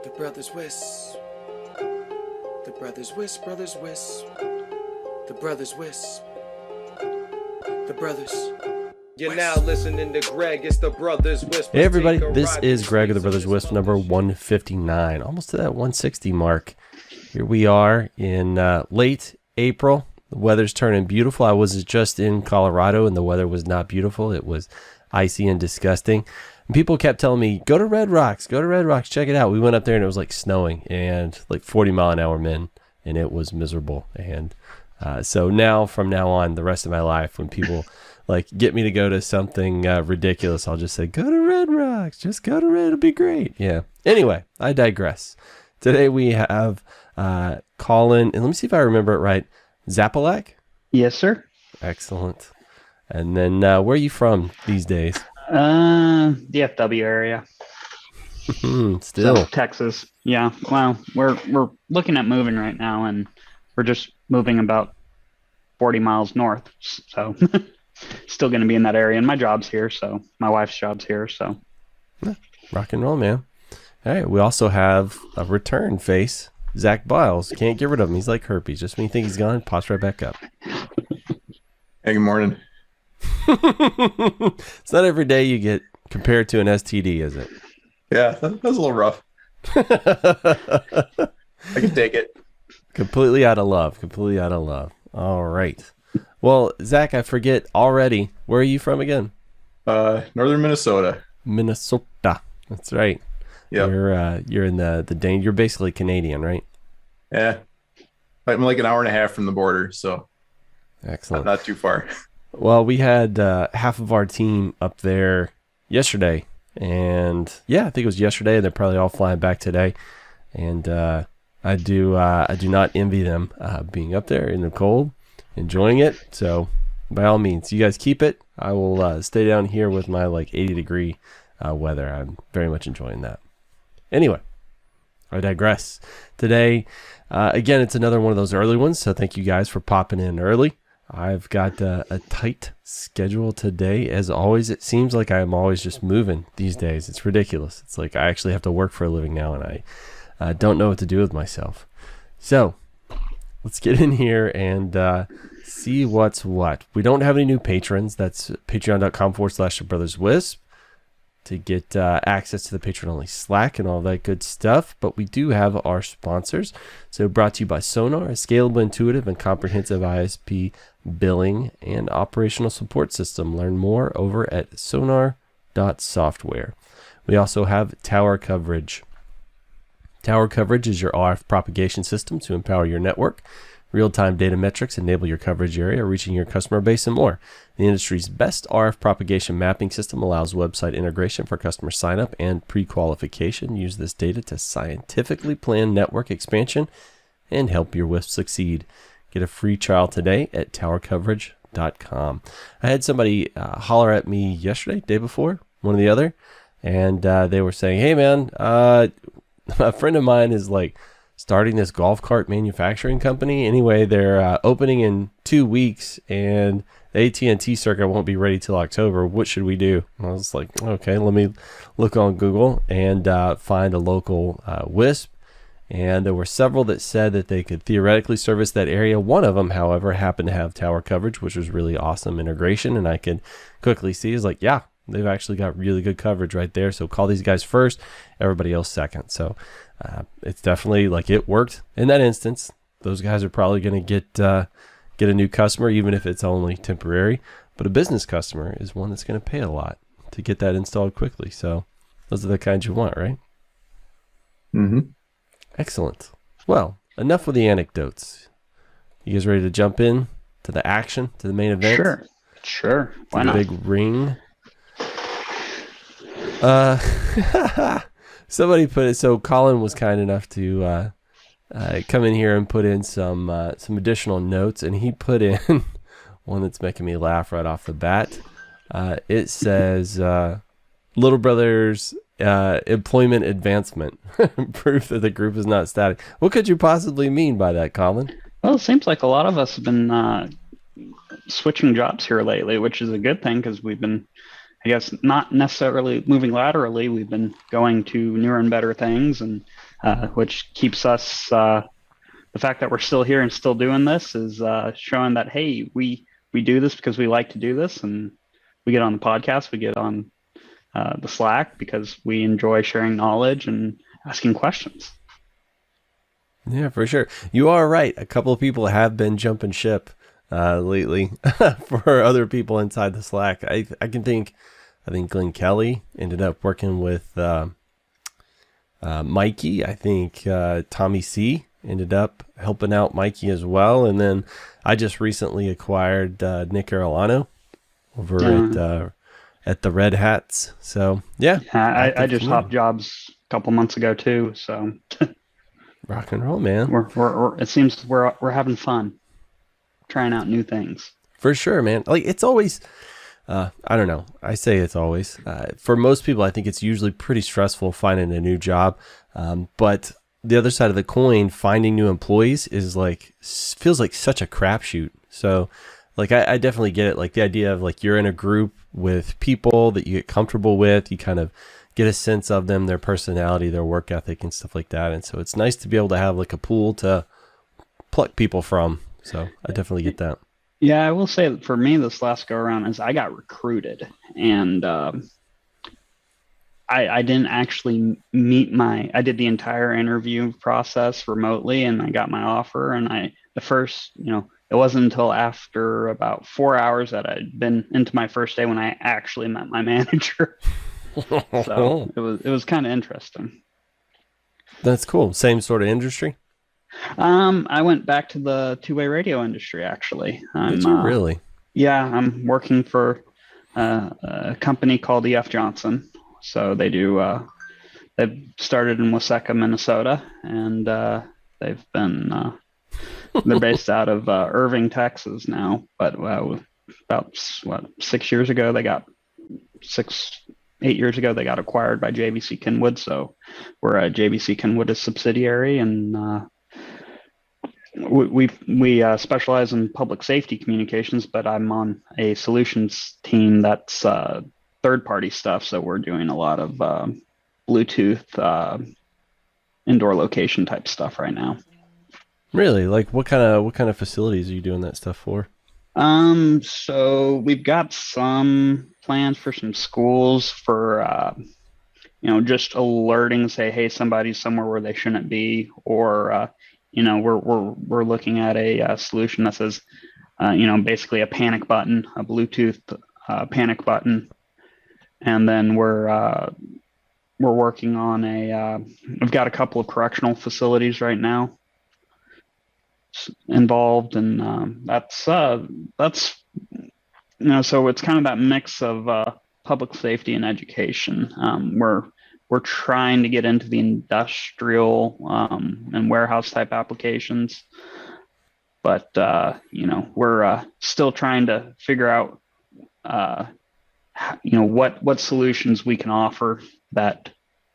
The brothers Wisp. The brothers Wisp, brothers Wisp. The brothers Wisp. The brothers. You're now listening to Greg. It's the Brothers Wisp. Hey everybody, this is Greg of the Brothers Wisp, number 159, almost to that 160 mark. Here we are in late April. The weather's turning beautiful. I was just in Colorado and the weather was not beautiful. It was icy and disgusting. And people kept telling me, go to Red Rocks, check it out. We went up there and it was like snowing and like 40-mile-an-hour wind, and it was miserable. And so now, from now on, the rest of my life, when people like get me to go to something ridiculous, I'll just say, go to Red Rocks, just go to Red, it'll be great. Yeah. Anyway, I digress. Today we have Collin, and let me see if I remember it right, Zapalak? Yes, sir. Excellent. And then where are you from these days? DFW area. Still. So, Texas. Yeah. Well, we're looking at moving right now, and we're just moving about 40 miles north. So still going to be in that area. And my job's here, so my wife's job's here. So rock and roll, man. All right. We also have a return face, Zach Biles. Can't get rid of him. He's like herpes. Just when you think he's gone, pops right back up. Hey, good morning. It's not every day you get compared to an STD, is it? Yeah, that was a little rough. I can take it. Completely out of love. All right. Well, Zach, I forget already. Where are you from again? Northern Minnesota. Minnesota. That's right. Yeah. You're in the Dane. You're basically Canadian, right? Yeah. I'm like an hour and a half from the border, so excellent. Not too far. Well, we had half of our team up there yesterday, and yeah, I think it was yesterday. They're probably all flying back today, and I do not envy them being up there in the cold, enjoying it. So, by all means, you guys keep it. I will stay down here with my like 80-degree weather. I'm very much enjoying that. Anyway, I digress. Today, again, it's another one of those early ones, so thank you guys for popping in early. I've got a tight schedule today. As always, it seems like I'm always just moving these days. It's ridiculous. It's like I actually have to work for a living now, and I don't know what to do with myself. So let's get in here and see what's what. We don't have any new patrons. That's patreon.com/brotherswisp to get access to the patron-only Slack and all that good stuff. But we do have our sponsors. So brought to you by Sonar, a scalable, intuitive, and comprehensive ISP billing and operational support system. Learn more over at Sonar.Software. We also have Tower Coverage. Tower Coverage is your RF propagation system to empower your network. Real-time data metrics enable your coverage area, reaching your customer base, and more. The industry's best RF propagation mapping system allows website integration for customer sign-up and pre-qualification. Use this data to scientifically plan network expansion and help your WISP succeed. Get a free trial today at towercoverage.com. I had somebody holler at me yesterday, day before, one or the other, and they were saying, hey man, a friend of mine is like starting this golf cart manufacturing company. Anyway, they're opening in 2 weeks, and the AT&T circuit won't be ready till October. What should we do? And I was like, okay, let me look on Google and find a local WISP. And there were several that said that they could theoretically service that area. One of them, however, happened to have tower coverage, which was really awesome integration. And I could quickly see is like, yeah, they've actually got really good coverage right there. So call these guys first, everybody else second. So it's definitely like it worked in that instance. Those guys are probably going to get a new customer, even if it's only temporary. But a business customer is one that's going to pay a lot to get that installed quickly. So those are the kinds you want, right? Mm-hmm. Excellent. Well, enough with the anecdotes. You guys ready to jump in to the action, to the main event? Sure. Why not? Big ring. Somebody put it. So Collin was kind enough to come in here and put in some additional notes, and he put in one that's making me laugh right off the bat. It says, "Little Brother's employment advancement, proof that the group is not static." What could you possibly mean by that, Collin? Well, it seems like a lot of us have been switching jobs here lately, which is a good thing because we've been, I guess, not necessarily moving laterally. We've been going to newer and better things, and which keeps us. The fact that we're still here and still doing this is showing that, hey, we do this because we like to do this, and we get on the podcast, we get on the Slack because we enjoy sharing knowledge and asking questions. Yeah, for sure. You are right. A couple of people have been jumping ship lately for other people inside the Slack. I think Glenn Kelly ended up working with Mikey. I think Tommy C ended up helping out Mikey as well. And then I just recently acquired Nick Arellano over at the Red Hats. So yeah, I just hopped jobs a couple months ago too. So rock and roll, man. We're it seems we're having fun trying out new things. For sure, man. Like it's always, I don't know. I say it's always, for most people, I think it's usually pretty stressful finding a new job. But the other side of the coin, finding new employees is feels like such a crapshoot. So like, I definitely get it. Like the idea of like, you're in a group with people that you get comfortable with, you kind of get a sense of them, their personality, their work ethic and stuff like that. And so it's nice to be able to have like a pool to pluck people from. So I definitely get that. Yeah, I will say that for me, this last go around is I got recruited, and I didn't actually I did the entire interview process remotely, and I got my offer. And it wasn't until after about 4 hours that I'd been into my first day when I actually met my manager. So it was kind of interesting. That's cool. Same sort of industry? I went back to the two-way radio industry, actually. Did you really? Yeah, I'm working for a company called E.F. Johnson. So they've started in Waseca, Minnesota, and they've been they're based out of Irving, Texas now. But about 8 years ago, they got acquired by JVC Kenwood. So we're a JVC Kenwood subsidiary, and we specialize in public safety communications, but I'm on a solutions team that's third-party stuff. So we're doing a lot of Bluetooth indoor location type stuff right now. Really? Like what kind of facilities are you doing that stuff for? So we've got some plans for some schools for just alerting, say, hey, somebody's somewhere where they shouldn't be, or we're looking at a solution that says, basically a panic button, a Bluetooth panic button, and then we're working on we've got a couple of correctional facilities right now involved, and that's so it's kind of that mix of public safety and education. We're trying to get into the industrial and warehouse type applications, but we're still trying to figure out what solutions we can offer that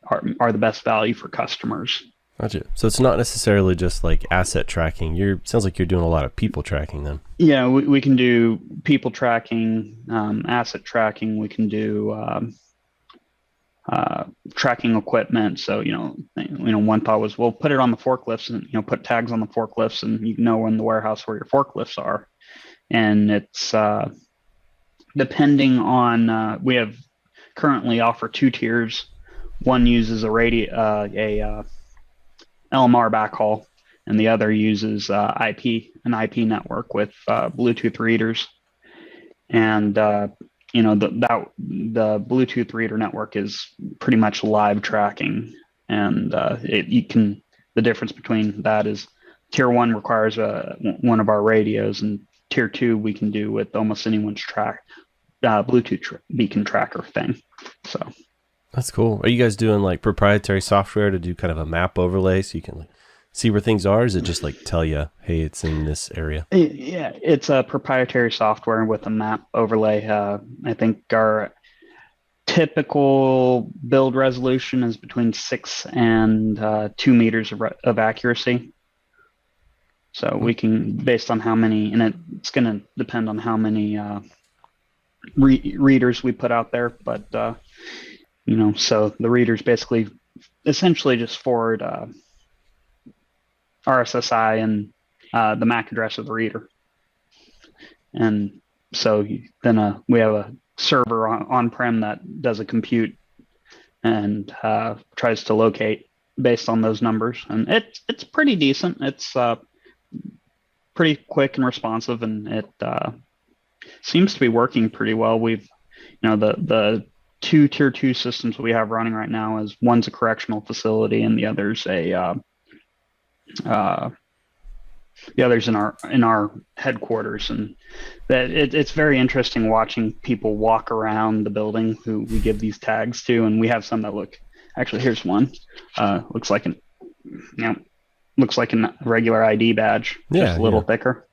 are the best value for customers. Gotcha. So it's not necessarily just like asset tracking. Sounds like you're doing a lot of people tracking then. Yeah, we can do people tracking, asset tracking. We can do tracking equipment. So, one thought was, we'll put it on the forklifts and, put tags on the forklifts, and you know in the warehouse where your forklifts are. And it's depending on, we have currently offer 2 tiers. One uses a LMR backhaul, and the other uses an IP network with Bluetooth readers. And the Bluetooth reader network is pretty much live tracking, and the difference between that is tier 1 requires one of our radios, and tier 2 we can do with almost anyone's Bluetooth beacon tracker thing. So. That's cool. Are you guys doing like proprietary software to do kind of a map overlay so you can see where things are? Or is it just like tell you, hey, it's in this area? Yeah, it's a proprietary software with a map overlay. I think our typical build resolution is between 6 and 2 meters of accuracy. So we can, based on how many, and it's going to depend on how many readers we put out there, but so the readers basically essentially just forward RSSI and the MAC address of the reader. And so then we have a server on-prem that does a compute and tries to locate based on those numbers. And it's pretty decent. It's pretty quick and responsive, and it seems to be working pretty well. We've, the two tier 2 systems we have running right now is one's a correctional facility and the other's in our headquarters. And that it's very interesting watching people walk around the building who we give these tags to. And we have some that actually here's one, looks like a regular ID badge, just a little thicker.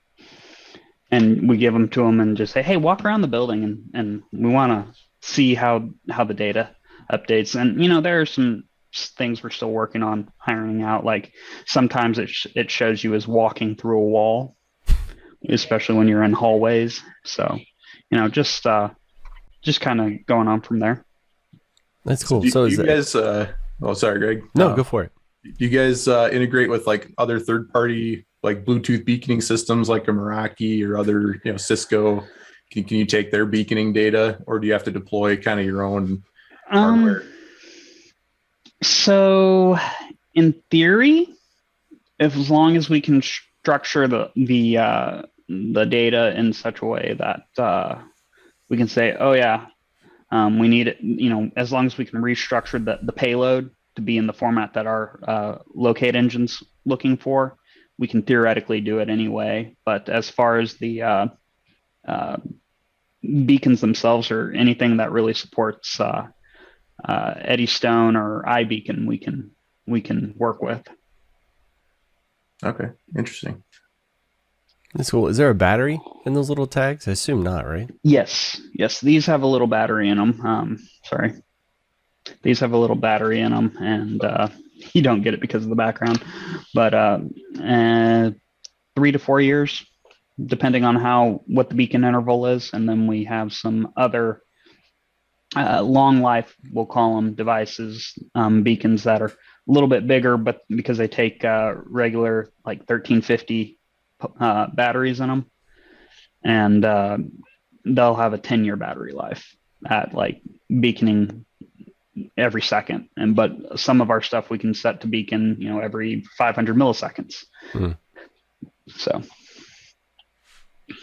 And we give them to them and just say, hey, walk around the building, and we want to see how the data updates. And there are some things we're still working on ironing out. Like sometimes it shows you as walking through a wall, especially when you're in hallways. So just kind of going on from there. That's cool. So you guys sorry, Greg. No, go for it. Do you guys integrate with like other third-party like Bluetooth beaconing systems like a Meraki or other, Cisco? Can you take their beaconing data, or do you have to deploy kind of your own hardware? So in theory, as long as we can structure the data in such a way that we can say, oh yeah, we need it, as long as we can restructure the payload to be in the format that our locate engine's looking for, we can theoretically do it anyway. But as far as the beacons themselves or anything that really supports Eddystone or iBeacon, we can work with. Okay, interesting. That's cool. Is there a battery in those little tags? I assume not, right? Yes. These have a little battery in them. These have a little battery in them, and you don't get it because of the background. But 3 to 4 years, depending on what the beacon interval is. And then we have some other long life, we'll call them devices, beacons that are a little bit bigger, but because they take regular like 1350 batteries in them, and they'll have a 10-year battery life at like beaconing every second. But some of our stuff we can set to beacon, every 500 milliseconds. So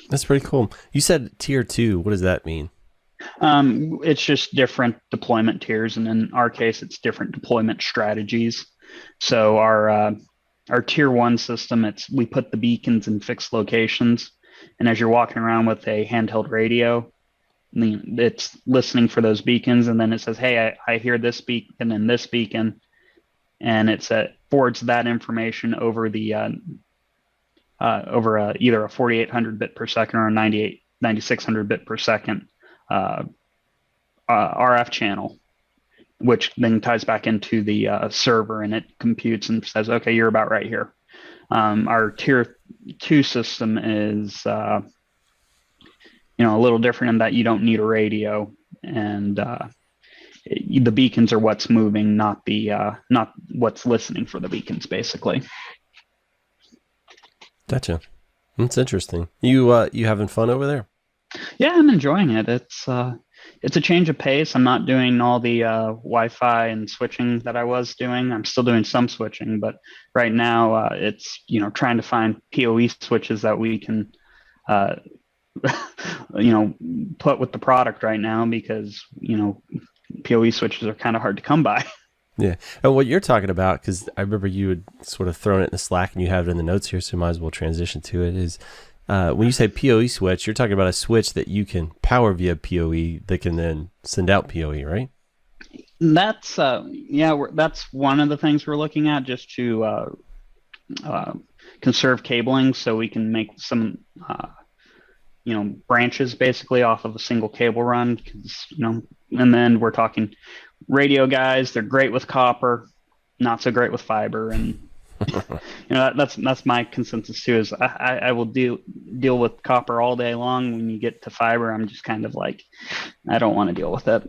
that's pretty cool. You said tier 2. What does that mean? It's just different deployment tiers, and in our case, it's different deployment strategies. So our tier 1 system, we put the beacons in fixed locations, and as you're walking around with a handheld radio, it's listening for those beacons, and then it says, hey, I hear this beacon and this beacon, and it forwards that information over the either a 4800 bit per second or a 9600 bit per second RF channel, which then ties back into the server, and it computes and says, okay, you're about right here. Our tier 2 system is a little different in that you don't need a radio, and the beacons are what's moving, not what's listening for the beacons, basically. Gotcha. That's interesting. You having fun over there? Yeah, I'm enjoying it. It's a change of pace. I'm not doing all the Wi-Fi and switching that I was doing. I'm still doing some switching, but right now it's trying to find PoE switches that we can put with the product right now, because PoE switches are kind of hard to come by. Yeah. And what you're talking about, because I remember you had sort of thrown it in the Slack and you have it in the notes here, so might as well transition to it, is when you say PoE switch, you're talking about a switch that you can power via PoE that can then send out PoE, right? That's that's one of the things we're looking at, just to conserve cabling, so we can make some branches basically off of a single cable run, and then we're talking radio guys. They're great with copper, not so great with fiber, and that's my consensus too, is I will deal with copper all day long. When you get to fiber, I'm just kind of like, I don't want to deal with it.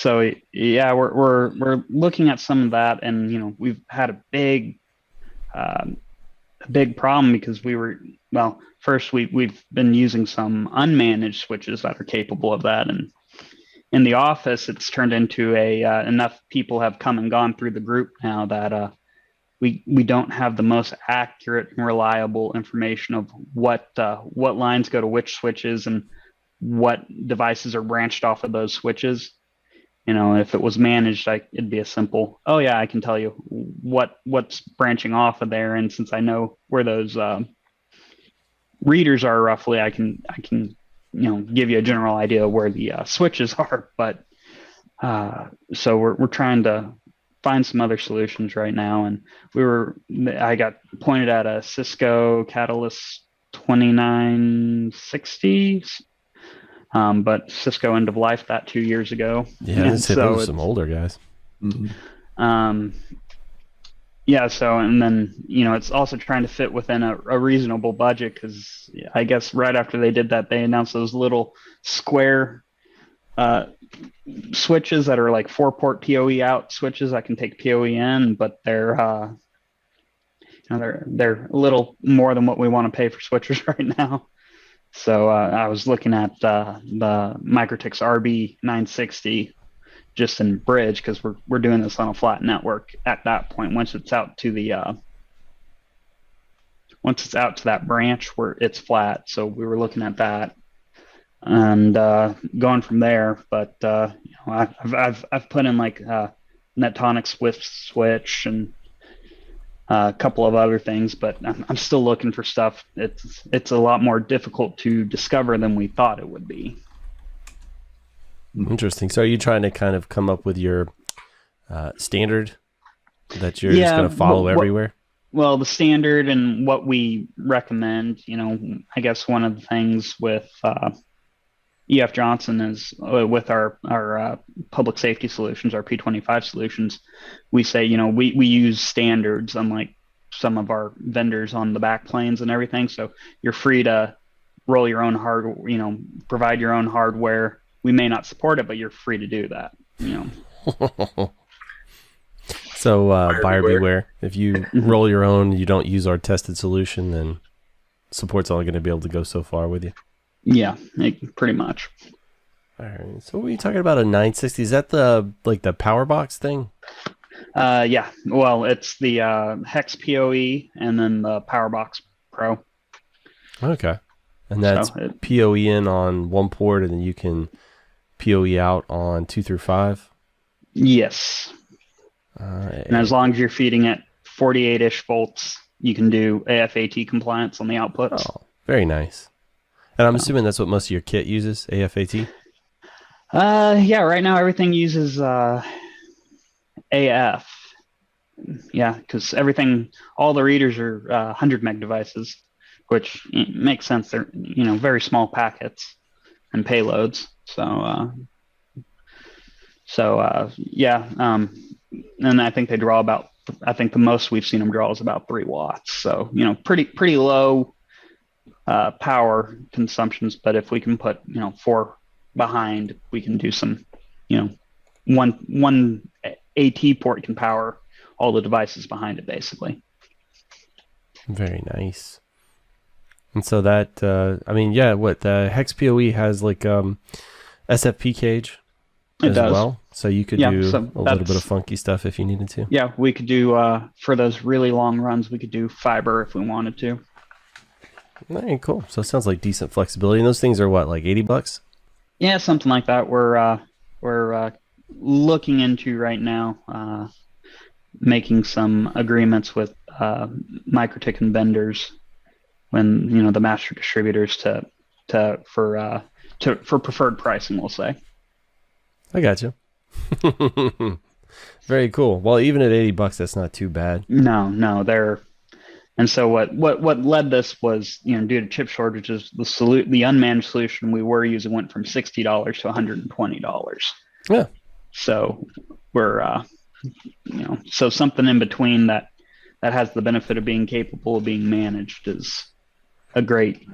So yeah, we're looking at some of that, and we've had a big problem because first we've been using some unmanaged switches that are capable of that, and in the office it's turned into enough people have come and gone through the group now that we don't have the most accurate and reliable information of what lines go to which switches and what devices are branched off of those switches. If it was managed, it'd be a simple, oh yeah, I can tell you what's branching off of there, and since I know where those readers are roughly, I can give you a general idea of where the switches are. But so we're trying to find some other solutions right now, and I got pointed at a Cisco Catalyst 2960. But Cisco end of life that 2 years ago. Yeah, those are some older guys. Mhm. Yeah, so and then it's also trying to fit within a reasonable budget, because I guess right after they did that, they announced those little square switches that are like 4-port PoE out switches that can take PoE in, but they're a little more than what we want to pay for switches right now. So I was looking at the Microtix RB960 just in bridge, because we're doing this on a flat network at that point. Once it's out to that branch where it's flat, so we were looking at that and going from there. But I've put in like Nettonic Swift switch and a couple of other things, but I'm still looking for stuff. It's a lot more difficult to discover than we thought it would be. Interesting. So are you trying to kind of come up with your standard that you're just going to follow everywhere? Well, the standard and what we recommend, I guess one of the things with EF Johnson is with our public safety solutions, our P25 solutions, we say, we use standards, unlike some of our vendors on the back planes and everything. So you're free to roll your own hardware, provide your own hardware. We may not support it, but you're free to do that. So buyer beware. If you roll your own, you don't use our tested solution, then support's only going to be able to go so far with you. Yeah, pretty much. All right. So what were you talking about, a 960? Is that the power box thing? Yeah. Well, it's the Hex PoE and then the PowerBox Pro. Okay. And that's PoE in on one port, and then you can PoE out on 2 through 5? Yes. And as long as you're feeding it 48-ish volts, you can do AFAT compliance on the outputs. Oh, very nice. And I'm assuming that's what most of your kit uses, AFAT? Yeah, right now everything uses AF. Yeah, because all the readers are 100 meg devices, which makes sense. They're, very small packets and payloads. Yeah. And I think they draw the most we've seen them draw is about 3 watts. So, pretty low power consumptions, but if we can put 4 behind, we can do some one AT port can power all the devices behind it, basically. Very nice. And so that the Hex PoE has like SFP cage as well, so you could do a little bit of funky stuff if you needed to. Yeah, we could do for those really long runs, we could do fiber if we wanted to. Very cool. So it sounds like decent flexibility. And those things are what, like $80? Yeah, something like that. We're looking into right now, making some agreements with Microtik and vendors, when the master distributors for preferred pricing, we'll say. I got you. Very cool. Well, even at $80, that's not too bad. No, they're. And so what led this was, due to chip shortages, the unmanaged solution we were using went from $60 to $120. Yeah. So we're, so something in between that has the benefit of being capable of being managed is a great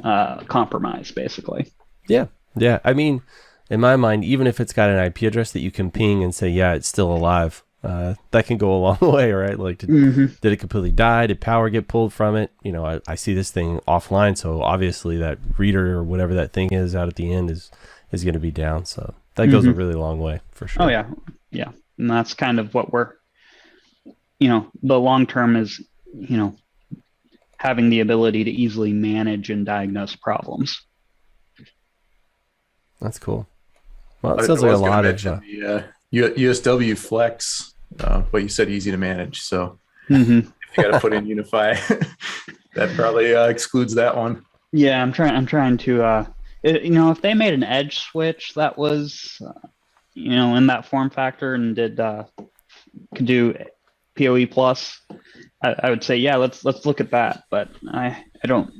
compromise, basically. Yeah. Yeah. I mean, in my mind, even if it's got an IP address that you can ping and say, yeah, it's still alive, that can go a long way, right? Like, did it completely die? Did power get pulled from it? You know, I see this thing offline, so obviously that reader or whatever that thing is out at the end is going to be down. So that goes a really long way for sure. Oh yeah, yeah, and that's kind of what we're, you know, the long term is, you know, having the ability to easily manage and diagnose problems. That's cool. Well, it sounds like a lot of the USW Flex, but you said easy to manage. So if you got to put in Unify, that probably excludes that one. Yeah, I'm trying to, you know, if they made an edge switch that was, you know, in that form factor and could do PoE plus, I would say, yeah, let's look at that. But I don't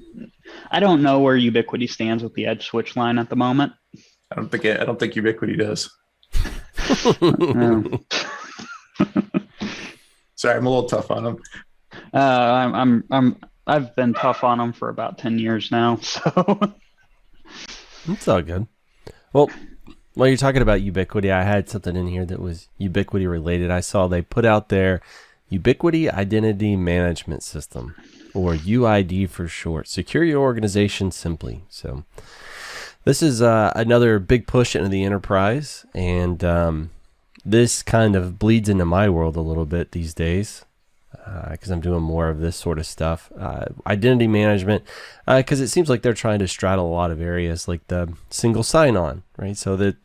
know where Ubiquiti stands with the edge switch line at the moment. I don't think Ubiquiti does. Sorry, I'm a little tough on them. I've been tough on them for about 10 years now, so it's all good. Well, while you're talking about Ubiquiti, I had something in here that was Ubiquiti related. I saw they put out their Ubiquiti Identity Management System, or UID for short. Secure your organization simply. So this is another big push into the enterprise, and this kind of bleeds into my world a little bit these days because I'm doing more of this sort of stuff. Identity management, because it seems like they're trying to straddle a lot of areas, like the single sign-on, right? So that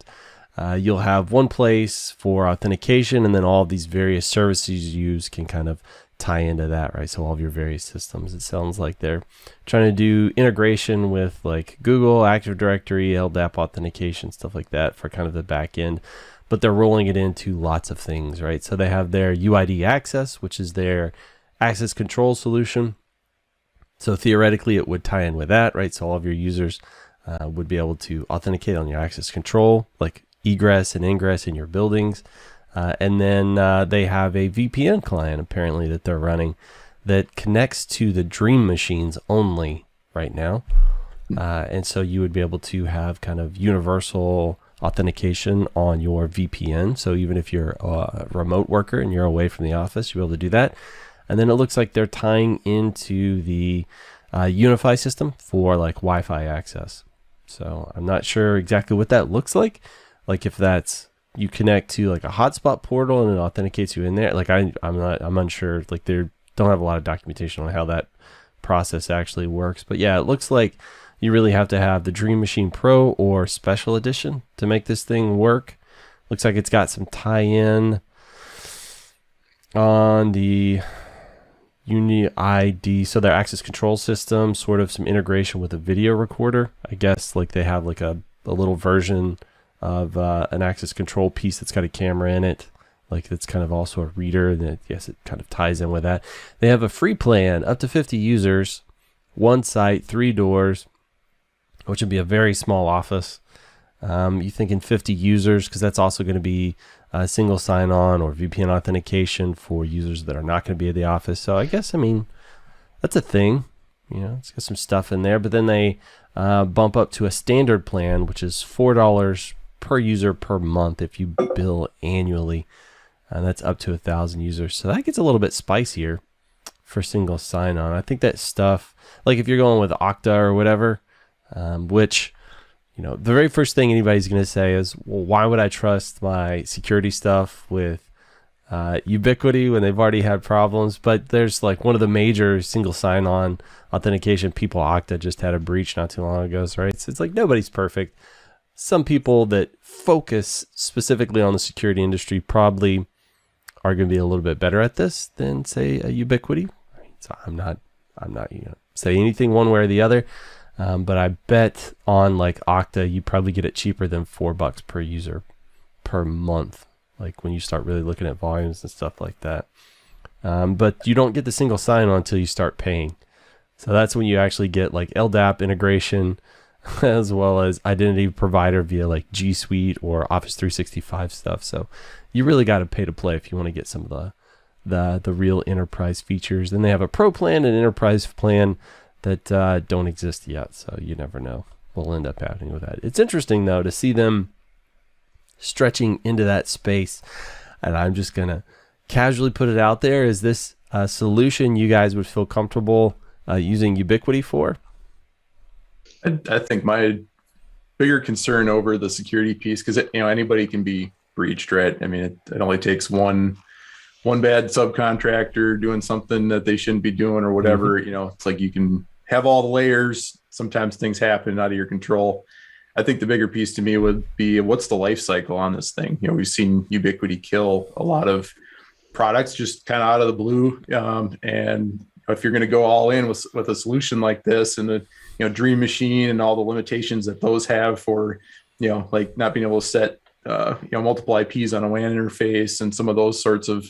you'll have one place for authentication, and then all of these various services you use can kind of tie into that, right? So all of your various systems. It sounds like they're trying to do integration with like Google, Active Directory, LDAP authentication, stuff like that for kind of the back end, but they're rolling it into lots of things, right? So they have their UID access, which is their access control solution. So theoretically it would tie in with that, right? So all of your users would be able to authenticate on your access control, like egress and ingress in your buildings. And then they have a VPN client apparently that they're running that connects to the Dream machines only right now. And so you would be able to have kind of universal authentication on your VPN. So even if you're a remote worker and you're away from the office, you'll be able to do that. And then it looks like they're tying into the Unify system for like Wi-Fi access. So I'm not sure exactly what that looks like. Like if that's you connect to like a hotspot portal and it authenticates you in there. Like I'm unsure. Like they don't have a lot of documentation on how that process actually works. But yeah, it looks like you really have to have the Dream Machine Pro or Special Edition to make this thing work. Looks like it's got some tie-in on the UID, so their access control system, sort of some integration with a video recorder. I guess like they have like a little version of an access control piece that's got a camera in it, like that's kind of also a reader, and yes, it kind of ties in with that. They have a free plan up to 50 users, one site, 3 doors, which would be a very small office. You thinking 50 users, because that's also going to be a single sign-on or VPN authentication for users that are not going to be at the office. So I guess, I mean, that's a thing. You know, it's got some stuff in there. But then they bump up to a standard plan, which is $4 per user per month if you bill annually. And that's up to 1,000 users. So that gets a little bit spicier for single sign-on. I think that stuff, like if you're going with Okta or whatever, which, you know, the very first thing anybody's going to say is, well, why would I trust my security stuff with Ubiquiti when they've already had problems? But there's like one of the major single sign-on authentication people, Okta, just had a breach not too long ago, right? So it's like nobody's perfect. Some people that focus specifically on the security industry probably are going to be a little bit better at this than, say, a Ubiquiti. So I'm not say anything one way or the other. But I bet on like Okta, you probably get it cheaper than $4 per user per month. Like when you start really looking at volumes and stuff like that. But you don't get the single sign-on until you start paying. So that's when you actually get like LDAP integration as well as identity provider via like G Suite or Office 365 stuff. So you really got to pay to play if you want to get some of the real enterprise features. Then they have a pro plan and enterprise plan that don't exist yet, so you never know what will end up happening with that. It's interesting though to see them stretching into that space. And I'm just going to casually put it out there. Is this a solution you guys would feel comfortable using Ubiquiti for? I think my bigger concern over the security piece, because anybody can be breached, right? I mean, it only takes one bad subcontractor doing something that they shouldn't be doing or whatever. It's like you can have all the layers. Sometimes things happen out of your control. I think the bigger piece to me would be, what's the life cycle on this thing? We've seen Ubiquiti kill a lot of products just kind of out of the blue. And if you're going to go all in with a solution like this, and the Dream Machine and all the limitations that those have for like not being able to set multiple IPs on a WAN interface and some of those sorts of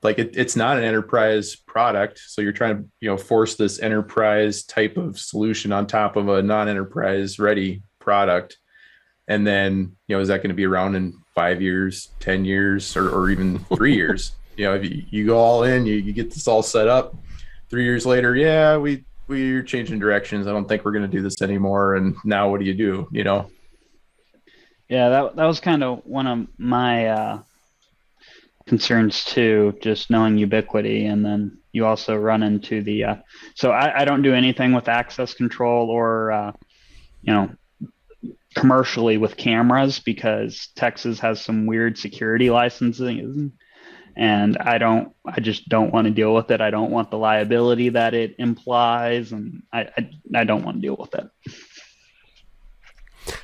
like it's not an enterprise product, so you're trying to force this enterprise type of solution on top of a non-enterprise ready product. And then is that going to be around in 5 years, 10 years, or even 3 years? If you go all in, you get this all set up. 3 years later, we're changing directions. I don't think we're going to do this anymore. And now what do you do? Yeah, that was kind of one of my concerns too, just knowing Ubiquiti. And then you also run into the so I don't do anything with access control or commercially with cameras, because Texas has some weird security licensing, and I just don't want to deal with it. I don't want the liability that it implies, and I don't want to deal with it.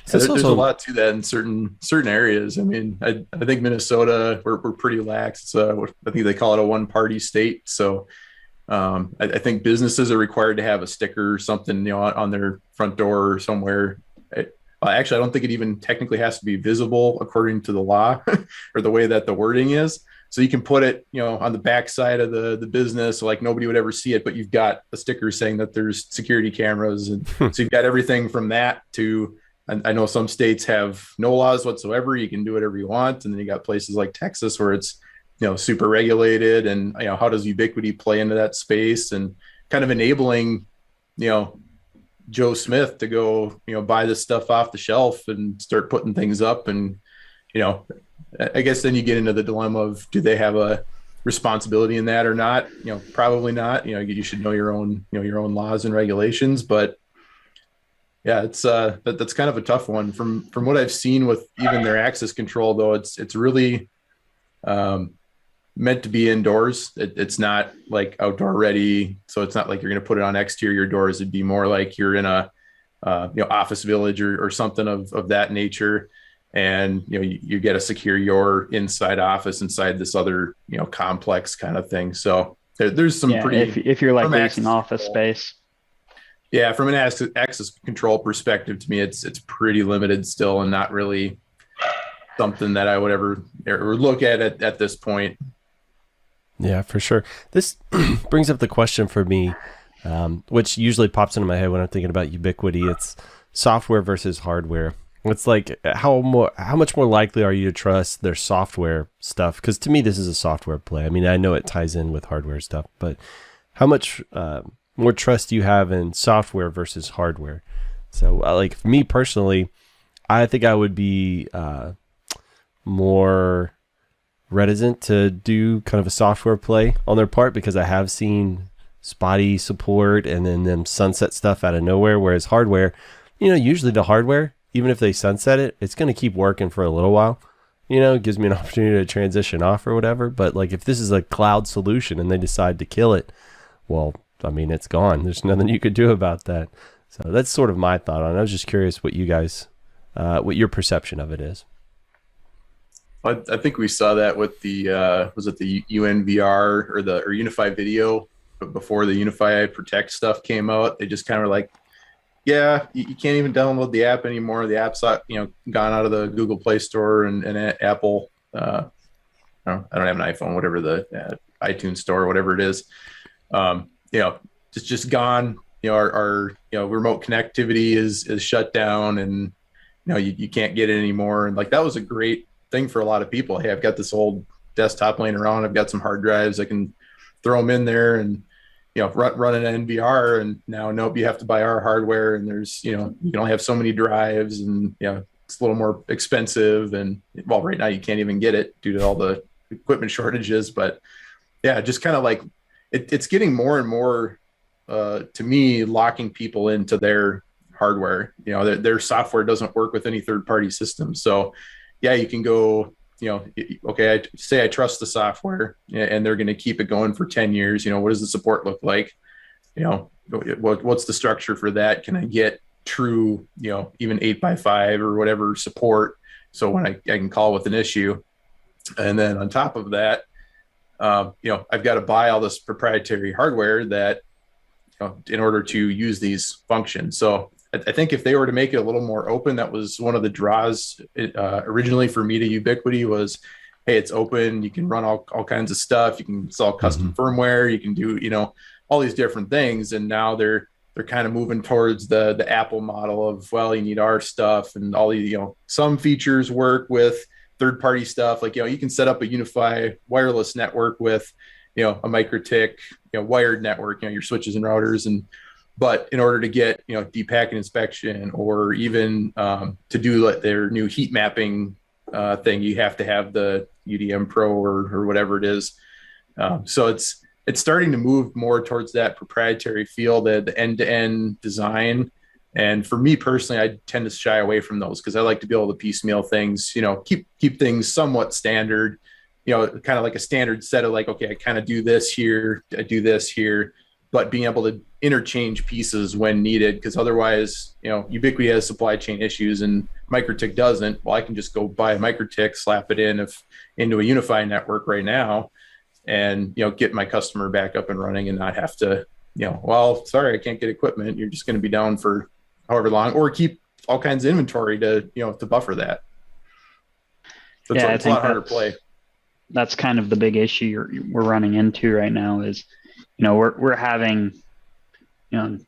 So there's a lot to that in certain areas. I mean, I think Minnesota, we're pretty lax. I think they call it a one-party state. So I think businesses are required to have a sticker or something, on their front door or somewhere. Actually, I don't think it even technically has to be visible according to the law or the way that the wording is. So you can put it, on the back side of the business, like nobody would ever see it, but you've got a sticker saying that there's security cameras. And so you've got everything from that to, I know some states have no laws whatsoever. You can do whatever you want. And then you got places like Texas where it's, super regulated. And, how does Ubiquiti play into that space, and kind of enabling, Joe Smith to go, buy this stuff off the shelf and start putting things up. And, I guess then you get into the dilemma of, do they have a responsibility in that or not? Probably not. You should know your own laws and regulations, but yeah, it's that's kind of a tough one. From what I've seen with even their access control, though, it's really meant to be indoors. It's not like outdoor ready, so it's not like you're going to put it on exterior doors. It'd be more like you're in a office village or something of that nature, and you get to secure your inside office inside this other complex kind of thing. So there's some pretty, if you're like leasing office space. Yeah, from an access control perspective, to me, it's pretty limited still, and not really something that I would ever look at this point. Yeah, for sure. This brings up the question for me, which usually pops into my head when I'm thinking about Ubiquiti. It's software versus hardware. It's like, how much more likely are you to trust their software stuff? Because to me, this is a software play. I mean, I know it ties in with hardware stuff, but how much more trust do you have in software versus hardware? So like for me personally, I think I would be more reticent to do kind of a software play on their part, because I have seen spotty support and then them sunset stuff out of nowhere. Whereas hardware, usually the hardware, even if they sunset it, it's going to keep working for a little while. It gives me an opportunity to transition off or whatever. But like if this is a cloud solution and they decide to kill it, well, I mean, it's gone. There's nothing you could do about that. So that's sort of my thought on it. I was just curious what you guys, what your perception of it is. I think we saw that with the was it the UNVR or Unify Video, but before the Unify Protect stuff came out, they just kind of were like, yeah, you can't even download the app anymore. The app's gone out of the Google Play Store and Apple. I don't have an iPhone, whatever the iTunes Store, whatever it is. Just gone. Our remote connectivity is shut down, and you can't get it anymore. And like that was a great thing for a lot of people. Hey, I've got this old desktop laying around. I've got some hard drives. I can throw them in there and run an NVR. And now, nope, you have to buy our hardware. And there's you can only have so many drives, and it's a little more expensive, and well, right now you can't even get it due to all the equipment shortages. But yeah, just kind of like it's getting more and more to me, locking people into their hardware. You know, their software doesn't work with any third-party system. So yeah, you can go, you know, okay, I say I trust the software and they're going to keep it going for 10 years. You know, what does the support look like? You know, what's the structure for that? Can I get true, you know, even 8x5 or whatever support? So when I can call with an issue. And then on top of that, you know, I've got to buy all this proprietary hardware that, you know, in order to use these functions. So I think if they were to make it a little more open, that was one of the draws originally for me to Ubiquiti was, hey, it's open. You can run all kinds of stuff. You can install custom firmware. You can do, you know, all these different things. And now they're kind of moving towards the Apple model of, well, you need our stuff and all these, you know, some features work with third-party stuff. Like, you know, you can set up a UniFi wireless network with, you know, a MikroTik, you know, wired network, you know, your switches and routers. But in order to get, you know, deep packet inspection or even to do like their new heat mapping thing, you have to have the UDM Pro or whatever it is. So it's starting to move more towards that proprietary feel, the end-to-end design. And for me personally, I tend to shy away from those because I like to be able to piecemeal things, you know, keep things somewhat standard, you know, kind of like a standard set of like, okay, I kind of do this here, I do this here, but being able to interchange pieces when needed, because otherwise, you know, Ubiquiti has supply chain issues and MikroTik doesn't. Well, I can just go buy a MikroTik, slap it into a UniFi network right now, and, you know, get my customer back up and running and not have to, you know, well, sorry, I can't get equipment. You're just going to be down for however long, or keep all kinds of inventory to, you know, to buffer that. So yeah, it's a lot harder to play. That's kind of the big issue we're running into right now is, you know, we're having, you know,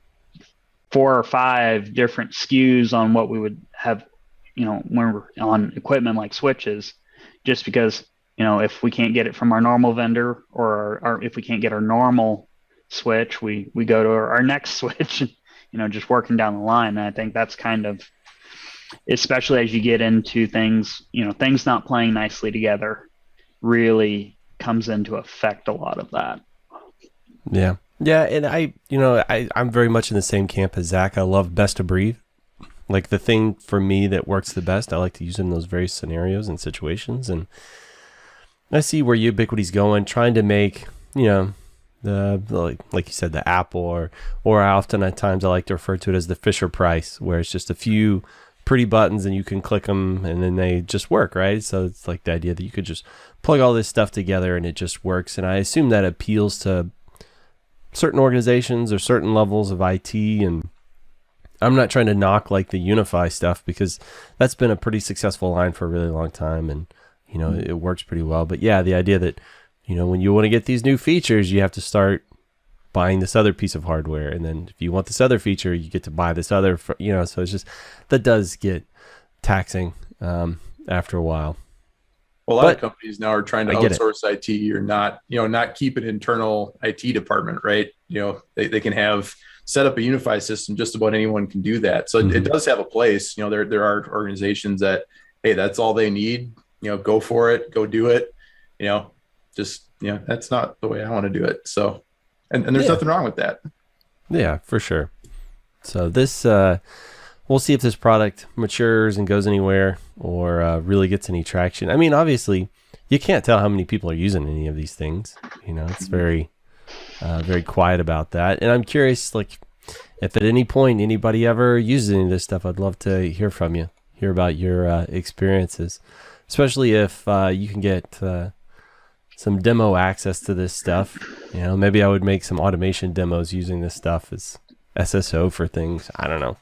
4 or 5 different SKUs on what we would have, you know, when we're on equipment like switches, just because, you know, if we can't get it from our normal vendor or if we can't get our normal switch, we go to our next switch, you know, just working down the line. And I think that's kind of, especially as you get into things, you know, things not playing nicely together really comes into effect a lot of that. Yeah. Yeah. And I'm very much in the same camp as Zach. I love best of breed. Like the thing for me that works the best, I like to use in those various scenarios and situations. And I see where Ubiquiti's going, trying to make, you know, like you said, the Apple, or often at times I like to refer to it as the Fisher Price, where it's just a few pretty buttons and you can click them and then they just work, right? So it's like the idea that you could just plug all this stuff together and it just works. And I assume that appeals to certain organizations or certain levels of IT. And I'm not trying to knock like the UniFi stuff, because that's been a pretty successful line for a really long time, and you know, it works pretty well. But yeah, the idea that, you know, when you want to get these new features, you have to start buying this other piece of hardware. And then if you want this other feature, you get to buy this other, you know, so it's just, that does get taxing after a while. Well, a lot of companies now are trying to outsource IT or not keep an internal IT department, right? You know, they can have set up a UniFi system. Just about anyone can do that. So it does have a place. You know, there are organizations that, hey, that's all they need. You know, go for it, go do it. You know, just, you know, that's not the way I want to do it. So, and there's nothing wrong with that. Yeah, for sure. So this, we'll see if this product matures and goes anywhere or really gets any traction. I mean, obviously, you can't tell how many people are using any of these things. You know, it's very, very quiet about that. And I'm curious, like, if at any point anybody ever uses any of this stuff, I'd love to hear from you, hear about your experiences, especially if you can get some demo access to this stuff. You know, maybe I would make some automation demos using this stuff as SSO for things. I don't know.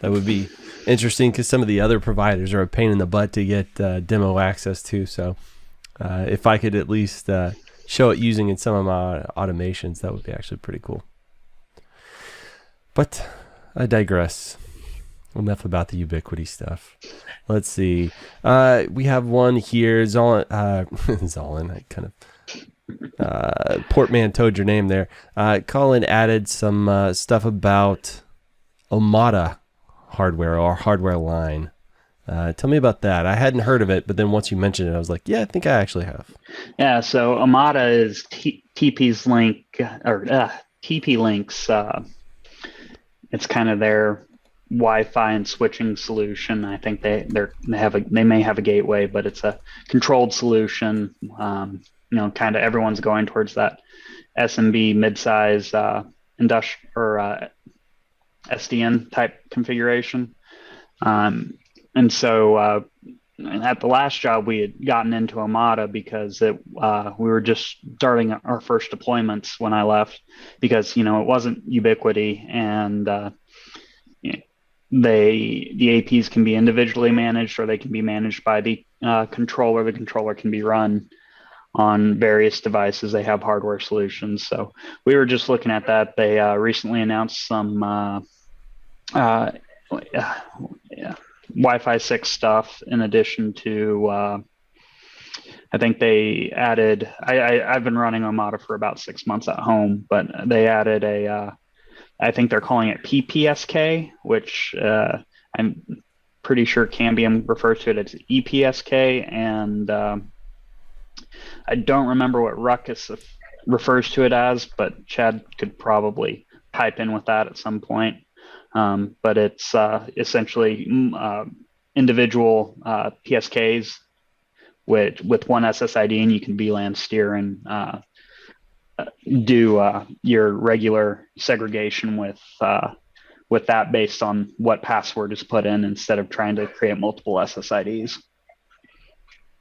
That would be interesting because some of the other providers are a pain in the butt to get demo access to. So if I could at least show it using in some of my automations, that would be actually pretty cool. But I digress. Enough about the Ubiquiti stuff. Let's see. We have one here. Zolan, I kind of portmanteaued your name there. Collin added some stuff about Omada hardware or hardware line. Tell me about that. I hadn't heard of it, but then once you mentioned it, I was like, yeah, I think I actually have. Yeah, so Omada is TP's link or TP Link's. It's kind of their Wi-Fi and switching solution. I think they may have a gateway, but it's a controlled solution. Kind of everyone's going towards that SMB midsize industrial or SDN type configuration. And so at the last job, we had gotten into Omada because we were just starting our first deployments when I left, because it wasn't Ubiquiti, and the APs can be individually managed or they can be managed by the controller. The controller can be run on various devices. They have hardware solutions. So we were just looking at that. They recently announced some Wi-Fi 6 stuff in addition to I think they added, I've been running Omada for about 6 months at home, but they added I think they're calling it PPSK, which I'm pretty sure Cambium refers to it as EPSK, and I don't remember what Ruckus refers to it as, but Chad could probably pipe in with that at some point. But it's essentially individual PSKs with one SSID, and you can VLAN steer and do your regular segregation with that based on what password is put in, instead of trying to create multiple SSIDs.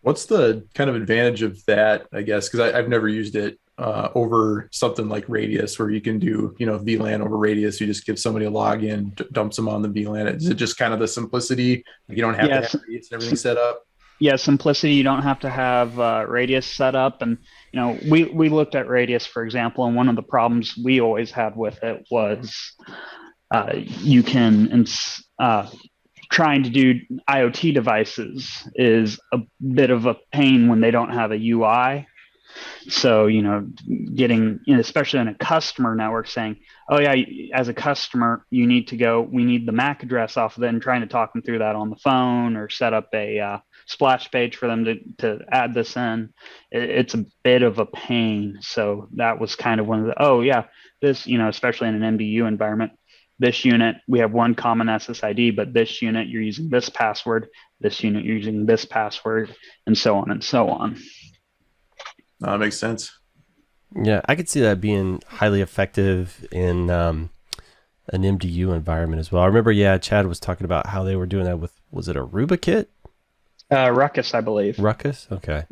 What's the kind of advantage of that, I guess? Because I've never used it over something like Radius, where you can do, VLAN over Radius. You just give somebody a login, dumps them on the VLAN. Is it just kind of the simplicity? You don't have to have Radius and everything set up? Yeah, simplicity. You don't have to have Radius set up. And, we looked at Radius, for example, and one of the problems we always had with it was you can trying to do IoT devices is a bit of a pain when they don't have a UI. So, getting, especially in a customer network, saying, oh yeah, as a customer, we need the MAC address off of it, and trying to talk them through that on the phone or set up a splash page for them to add this in. It's a bit of a pain. So that was kind of one of this, especially in an MDU environment, this unit, we have one common SSID, but this unit, you're using this password, this unit, you're using this password, and so on and so on. That makes sense. Yeah, I could see that being highly effective in an MDU environment as well. I remember, Chad was talking about how they were doing that with, was it a Rubikit? Ruckus, I believe. Ruckus? Okay.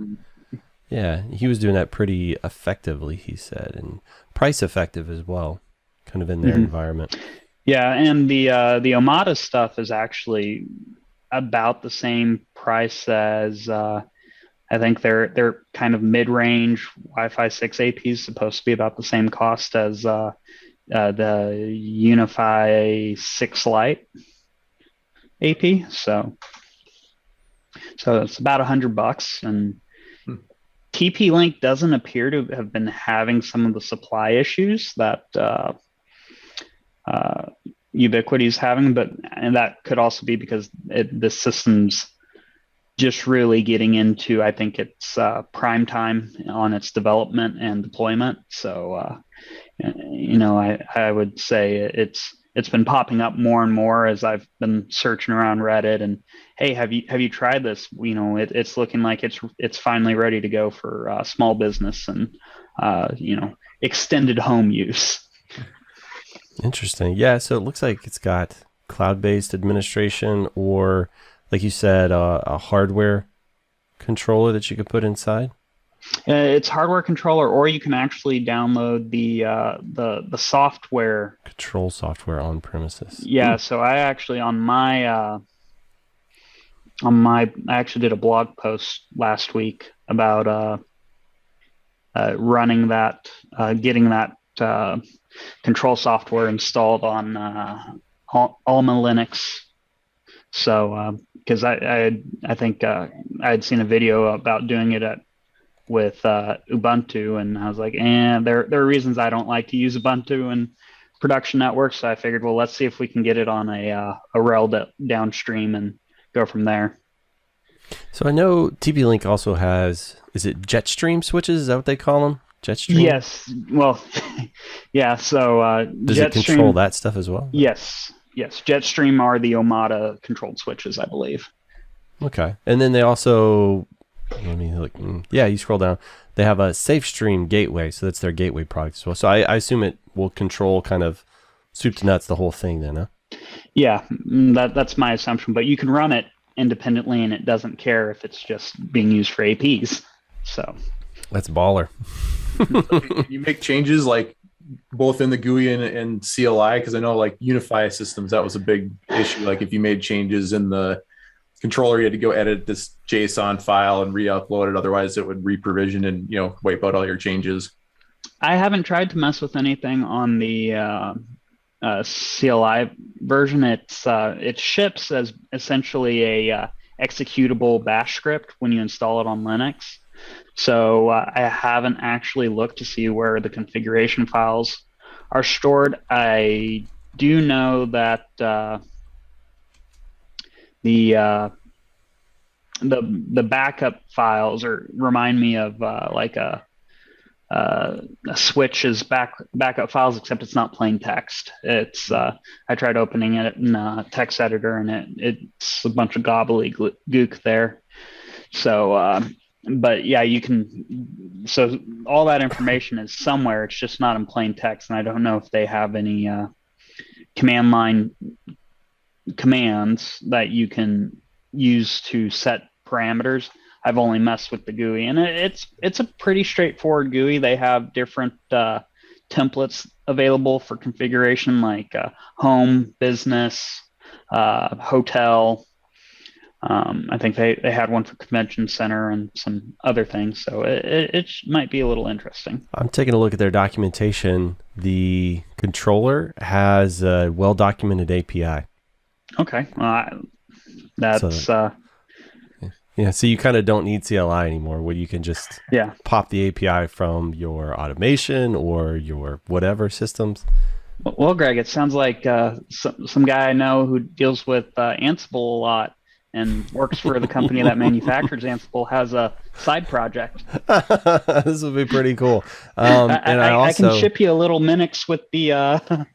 Yeah, he was doing that pretty effectively, he said, and price effective as well, kind of in their environment. Yeah, and the Omada stuff is actually about the same price as I think they're kind of mid-range Wi-Fi 6 APs, supposed to be about the same cost as the Unify 6 Lite AP. So it's about $100, and TP-Link doesn't appear to have been having some of the supply issues that Ubiquiti is having, and that could also be because the system's just really getting into, I think it's prime time on its development and deployment. So, I would say it's been popping up more and more as I've been searching around Reddit, and hey, have you tried this? It's looking like it's finally ready to go for small business and extended home use. Interesting. Yeah, so it looks like it's got cloud-based administration, or like you said, a hardware controller that you could put inside. It's hardware controller, or you can actually download the software. Control software on premises. Yeah. So I actually I actually did a blog post last week about running that, getting that control software installed on Alma Linux. So because I think I had seen a video about doing it with Ubuntu, and I was like, there are reasons I don't like to use Ubuntu and production networks. So I figured, well, let's see if we can get it on a RHEL downstream and go from there. So I know TP-Link also has, is it Jetstream switches? Is that what they call them? Jetstream? Yes. Well, yeah. So Does it control that stuff as well? Yes. Jetstream are the Omada controlled switches, I believe. Okay. And then they also, let me look. Yeah, you scroll down. They have a SafeStream gateway, so that's their gateway product as well. So I assume it will control kind of soup to nuts the whole thing then, huh? Yeah, that's my assumption. But you can run it independently, and it doesn't care if it's just being used for APs. So that's baller. You make changes like both in the GUI and CLI, because I know like Unify systems, that was a big issue. Like if you made changes in the controller, you had to go edit this JSON file and re-upload it. Otherwise, it would re-provision and wipe out all your changes. I haven't tried to mess with anything on the CLI version. It ships as essentially a executable Bash script when you install it on Linux. So I haven't actually looked to see where the configuration files are stored. I do know that the backup files remind me of like a switch's backup files, except it's not plain text. It's I tried opening it in a text editor, and it's a bunch of gobbledygook there. So, but yeah, you can. So all that information is somewhere. It's just not in plain text, and I don't know if they have any command line commands that you can use to set parameters. I've only messed with the GUI, and it's a pretty straightforward GUI. They have different templates available for configuration, like home, business, hotel. I think they had one for convention center and some other things. So it might be a little interesting. I'm taking a look at their documentation. The controller has a well-documented API. Okay, that's. Yeah, so you kind of don't need CLI anymore, where you can just pop the API from your automation or your whatever systems. Well, Greg, it sounds like some guy I know who deals with Ansible a lot and works for the company that manufactures Ansible has a side project. This would be pretty cool. And I can ship you a little Minix with the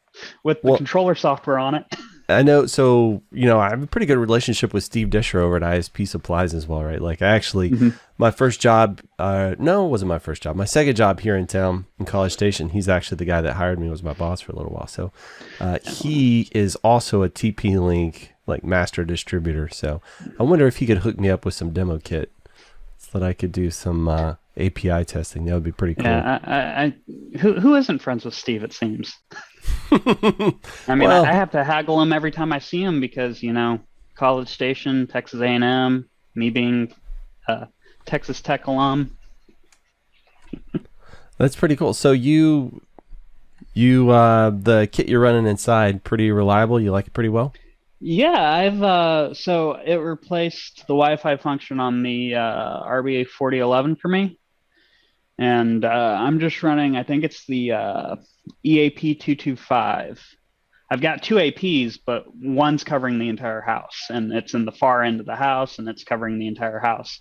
controller software on it. I know. So, I have a pretty good relationship with Steve Disher over at ISP Supplies as well, right? Like I actually, my first job, no, it wasn't my first job. My second job here in town in College Station, he's actually the guy that hired me, was my boss for a little while. So he is also a TP-Link like master distributor. So I wonder if he could hook me up with some demo kit so that I could do some API testing. That would be pretty cool. Yeah, who isn't friends with Steve, it seems. I mean, I have to haggle him every time I see him because, College Station, Texas A&M, me being a Texas Tech alum. That's pretty cool. So you the kit you're running inside, pretty reliable? You like it pretty well? Yeah, I've so it replaced the Wi-Fi function on the RBA 4011 for me. And I'm just running, I think it's the EAP 225. I've got two APs, but one's covering the entire house, and it's in the far end of the house, and it's covering the entire house.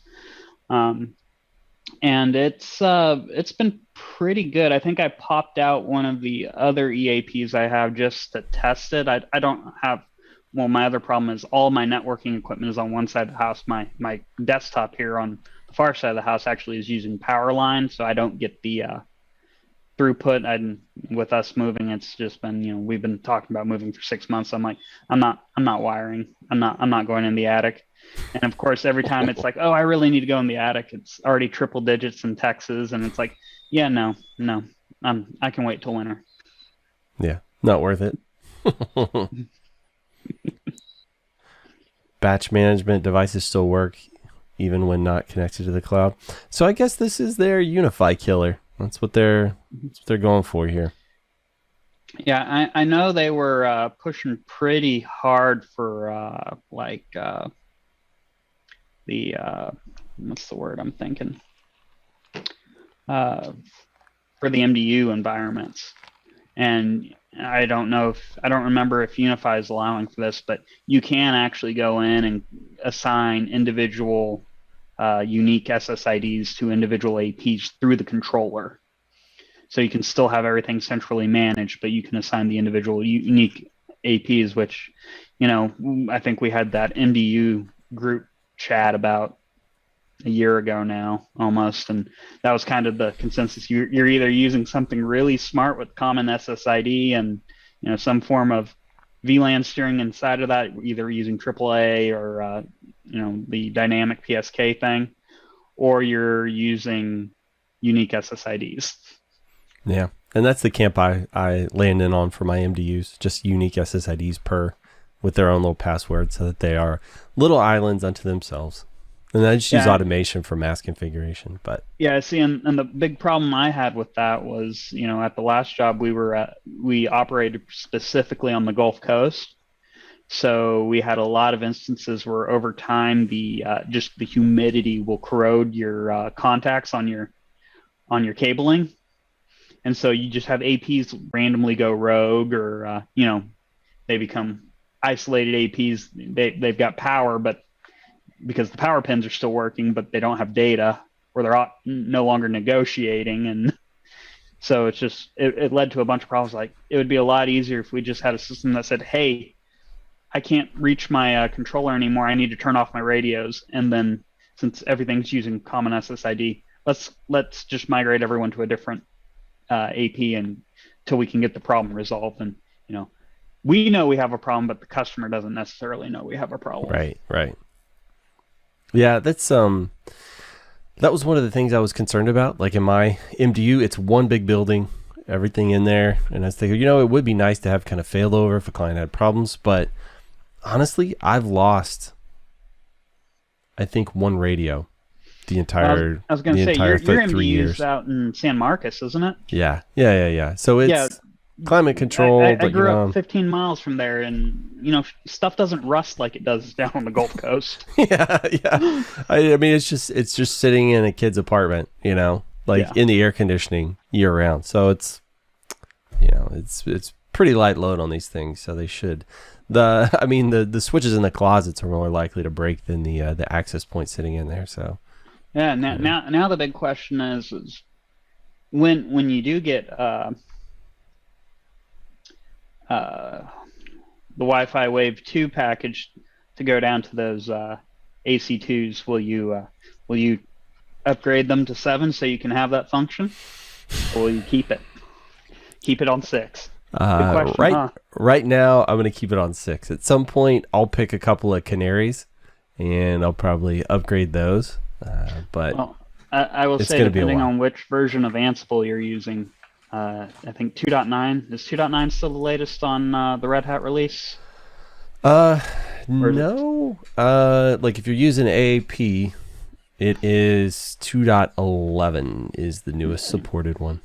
And it's been pretty good. I think I popped out one of the other EAPs I have just to test it. I don't have, well, my other problem is all my networking equipment is on one side of the house. My desktop here on the far side of the house actually is using power line, so I don't get the throughput. With us moving, it's just been, we've been talking about moving for 6 months. I'm like, I'm not wiring. I'm not going in the attic. And of course, every time it's like, oh, I really need to go in the attic. It's already triple digits in Texas, and it's like, yeah, no, I can wait till winter. Yeah, not worth it. Batch management devices still work even when not connected to the cloud. So I guess this is their Unify killer. That's what they're going for here. Yeah, I know they were pushing pretty hard for the what's the word I'm thinking? For the MDU environments. And I don't know if I don't remember if Unify is allowing for this, but you can actually go in and assign individual unique SSIDs to individual APs through the controller. So you can still have everything centrally managed, but you can assign the individual unique APs, which, I think we had that MDU group chat about a year ago now almost, and that was kind of the consensus. You're either using something really smart with common SSID and some form of VLAN steering inside of that, either using AAA or the dynamic PSK thing, or you're using unique SSIDs. Yeah, and that's the camp I land in on for my MDUs, just unique SSIDs per with their own little password so that they are little islands unto themselves. And I just use automation for mass configuration. But yeah, see, and the big problem I had with that was, at the last job we operated specifically on the Gulf Coast. So we had a lot of instances where over time the humidity will corrode your contacts on your cabling. And so you just have APs randomly go rogue, or they become isolated APs. They've got power, but because the power pins are still working, but they don't have data, or they're no longer negotiating. And so it led to a bunch of problems. Like, it would be a lot easier if we just had a system that said, hey, I can't reach my controller anymore. I need to turn off my radios. And then since everything's using common SSID, let's just migrate everyone to a different AP until we can get the problem resolved. And, we know we have a problem, but the customer doesn't necessarily know we have a problem. Right. Yeah, that was one of the things I was concerned about. Like in my MDU, it's one big building, everything in there. And I was thinking, it would be nice to have kind of failover if a client had problems. But honestly, I've lost, I think, one radio the entire I was going to say, your 3 MDU's years out in San Marcos, isn't it? Yeah. So it's climate control. I grew up 15 miles from there, and stuff doesn't rust like it does down on the Gulf Coast. yeah. I mean, it's just sitting in a kid's apartment, in the air conditioning year round. So it's pretty light load on these things. So they should. The switches in the closets are more likely to break than the access point sitting in there. So yeah. Now the big question is when you do get the Wi-Fi Wave 2 package to go down to those AC2s, will you upgrade them to 7 so you can have that function, or will you keep it on 6? Good question, right now I'm going to keep it on 6. At some point I'll pick a couple of canaries and I'll probably upgrade those, but I will say, depending on which version of Ansible you're using, I think 2.9 is 2.9 still the latest on the Red Hat release? No. Like if you're using AAP, it is 2.11 is the newest supported one.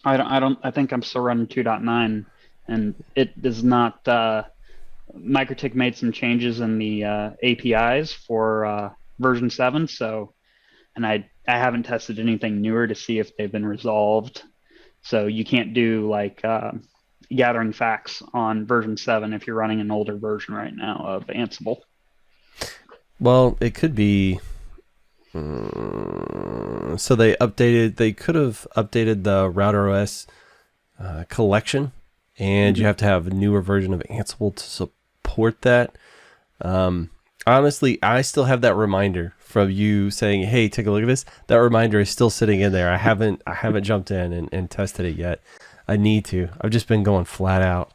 I think I'm still running 2.9, and it does not. MikroTik made some changes in the APIs for version 7, and I haven't tested anything newer to see if they've been resolved. So you can't do gathering facts on version 7 if you're running an older version right now of Ansible. Well, it could be. So they could have updated the RouterOS collection, and you have to have a newer version of Ansible to support that. Honestly, I still have that reminder from you saying, hey, take a look at this. That reminder is still sitting in there. I haven't jumped in and tested it yet. I need to. I've just been going flat out.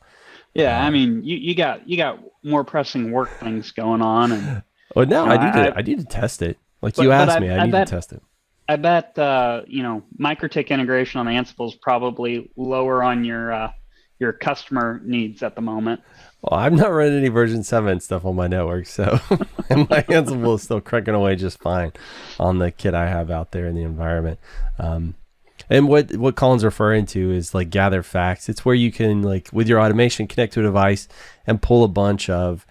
Yeah, I mean, you got more pressing work things going on, and well, no, I need to test it. Like you asked me, I need to test it. I bet MikroTik integration on Ansible is probably lower on your customer needs at the moment. Well, I've not run any version 7 stuff on my network, so and my Ansible is still cranking away just fine on the kit I have out there in the environment. And what Collin's referring to is like gather facts. It's where you can, like, with your automation, connect to a device and pull a bunch of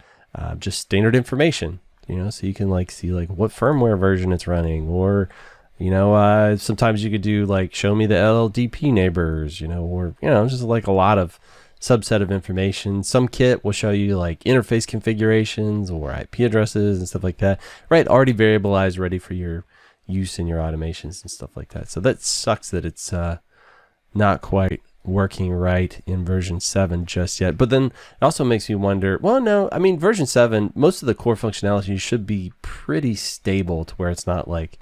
just standard information. So you can like see like what firmware version it's running, or Sometimes you could do like show me the LLDP neighbors, or just like a lot of subset of information. Some kit will show you like interface configurations or IP addresses and stuff like that, right? Already variabilized, ready for your use in your automations and stuff like that. So that sucks that it's not quite working right in version 7 just yet. But then it also makes me wonder, well, no, I mean, version 7, most of the core functionality should be pretty stable to where it's not like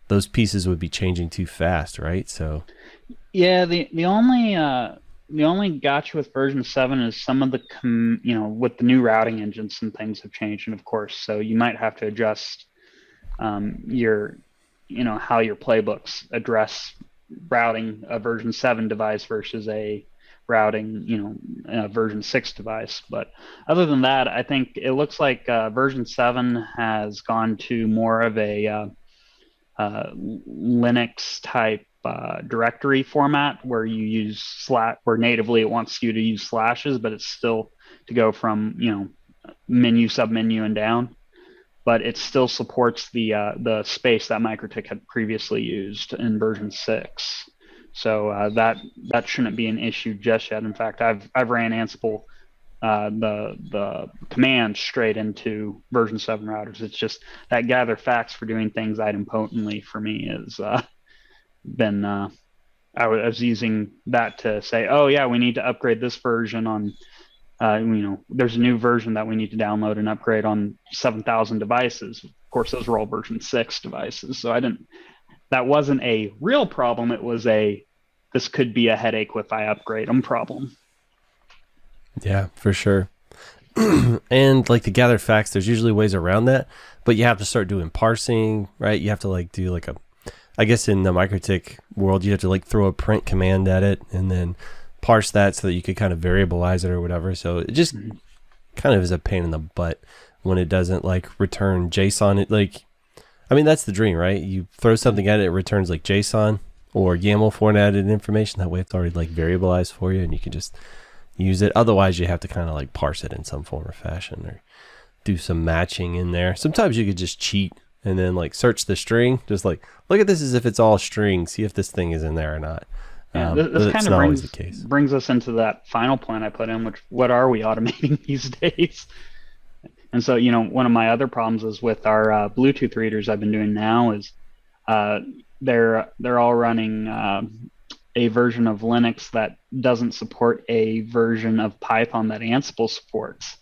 those pieces would be changing too fast, right? So yeah, the only gotcha with version 7 is some of the with the new routing engines, some things have changed, and of course, so you might have to adjust your how your playbooks address routing a version 7 device versus a routing a version 6 device. But other than that, I think it looks like version 7 has gone to more of a Linux type directory format where you use where natively it wants you to use slashes, but it's still to go from menu, submenu, and down. But it still supports the space that MikroTik had previously used in version 6. So that shouldn't be an issue just yet. In fact, I've ran Ansible the command straight into version 7 routers. It's just that gather facts for doing things idempotently for me is been I was using that to say, oh yeah, we need to upgrade this version on there's a new version that we need to download and upgrade on 7,000 devices. Of course, those were all version 6 devices. So that wasn't a real problem. It was this could be a headache if I upgrade them problem. Yeah, for sure. And like to gather facts, there's usually ways around that, but you have to start doing parsing, right? You have to like do like I guess in the MikroTik world, you have to like throw a print command at it and then parse that so that you could kind of variabilize it or whatever. So it just kind of is a pain in the butt when it doesn't like return JSON. That's the dream, right? You throw something at it, it returns like JSON or YAML formatted information. That way it's already like variabilized for you and you can just use it. Otherwise you have to kind of like parse it in some form or fashion or do some matching in there. Sometimes you could just cheat and then like search the string, just like look at this as if it's all string, see if this thing is in there or not. Yeah, this kind of brings us into that final point I put in, which what are we automating these days? And so, one of my other problems is with our Bluetooth readers I've been doing now is they're all running a version of Linux that doesn't support a version of Python that Ansible supports.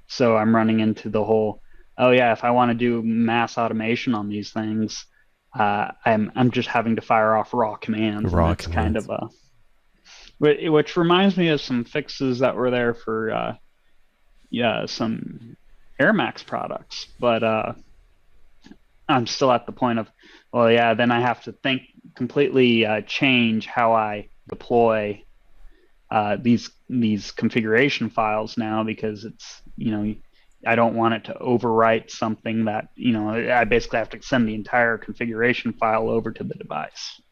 So I'm running into the whole, oh yeah, if I want to do mass automation on these things, I'm just having to fire off raw commands. Kind of which reminds me of some fixes that were there for some AirMax products, but I'm still at the point of, well, yeah, then I have to completely change how I deploy these configuration files now because it's I don't want it to overwrite something that, I basically have to send the entire configuration file over to the device.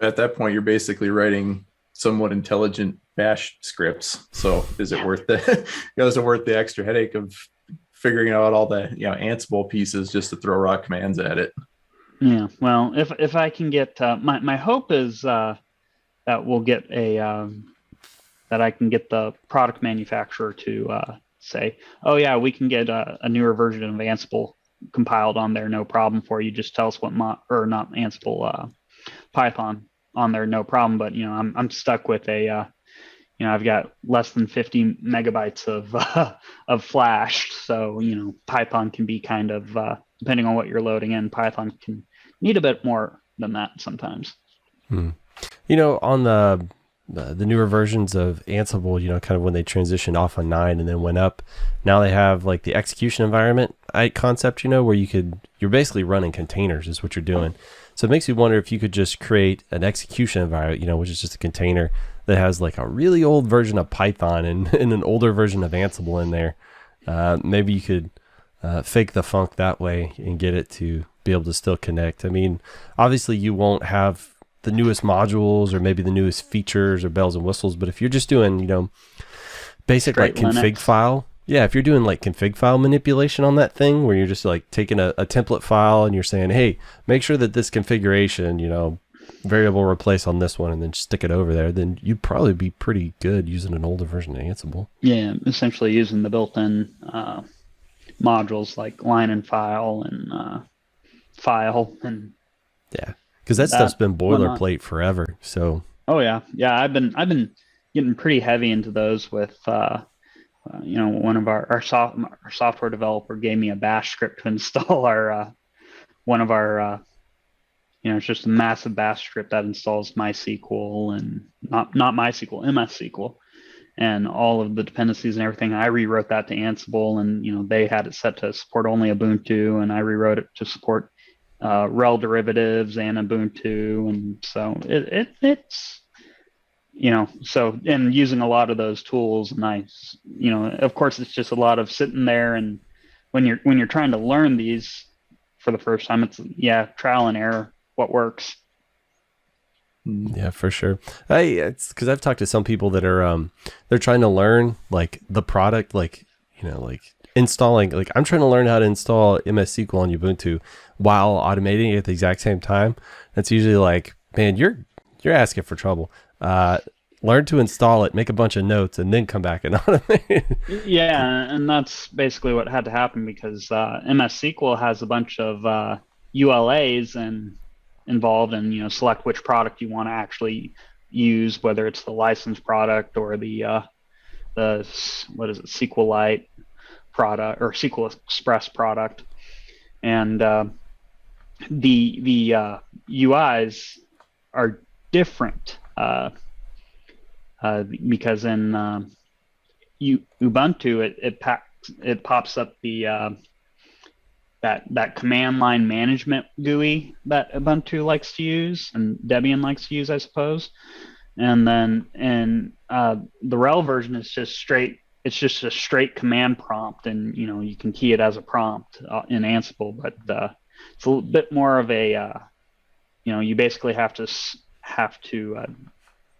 At that point, you're basically writing somewhat intelligent bash scripts. So is it worth the extra headache of figuring out all the Ansible pieces just to throw raw commands at it? Yeah, well, if I can get my hope is that we'll get that I can get the product manufacturer to say, oh yeah, we can get a newer version of Ansible compiled on there, no problem for you. Just tell us what not Ansible, Python on there, no problem. But I'm stuck with I've got less than 50 megabytes of flash, so Python can be kind of depending on what you're loading in. Python can need a bit more than that sometimes. On the newer versions of Ansible, kind of when they transitioned off on 9 and then went up, now they have like the execution environment concept, where you're basically running containers is what you're doing. So it makes me wonder if you could just create an execution environment, which is just a container that has like a really old version of Python and an older version of Ansible in there. Maybe you could fake the funk that way and get it to be able to still connect. I mean, obviously you won't have the newest modules or maybe the newest features or bells and whistles, but if you're just doing, basic like config file, Yeah, if you're doing like config file manipulation on that thing, where you're just like taking a template file and you're saying, hey, make sure that this configuration, variable replace on this one, and then stick it over there, then you'd probably be pretty good using an older version of Ansible. Yeah, essentially using the built-in modules like line and file and file and yeah, because that stuff's been boilerplate forever. So yeah, I've been getting pretty heavy into those with one of our software developer gave me a bash script to install our one of our it's just a massive bash script that installs MySQL and not MySQL, MS SQL, and all of the dependencies and everything. I rewrote that to Ansible, and they had it set to support only Ubuntu, and I rewrote it to support rel derivatives and Ubuntu, and so it's and using a lot of those tools, and of course it's just a lot of sitting there, and when you're trying to learn these for the first time, it's trial and error, what works. Yeah, for sure. It's because I've talked to some people that are they're trying to learn like the product, like installing, like I'm trying to learn how to install MS SQL on Ubuntu while automating it at the exact same time. That's usually like, man, you're asking for trouble. Learn to install it, make a bunch of notes, and then come back and automate it. Yeah, and that's basically what had to happen, because MS SQL has a bunch of ULAs and involved, and select which product you want to actually use, whether it's the licensed product or the SQLite product or SQL Express product, and the UIs are different because in Ubuntu it pops up the that command line management GUI that Ubuntu likes to use and Debian likes to use, I suppose. And then in the rel version is just straight. It's just a straight command prompt, and you can key it as a prompt in Ansible, but it's a little bit more of a you basically have to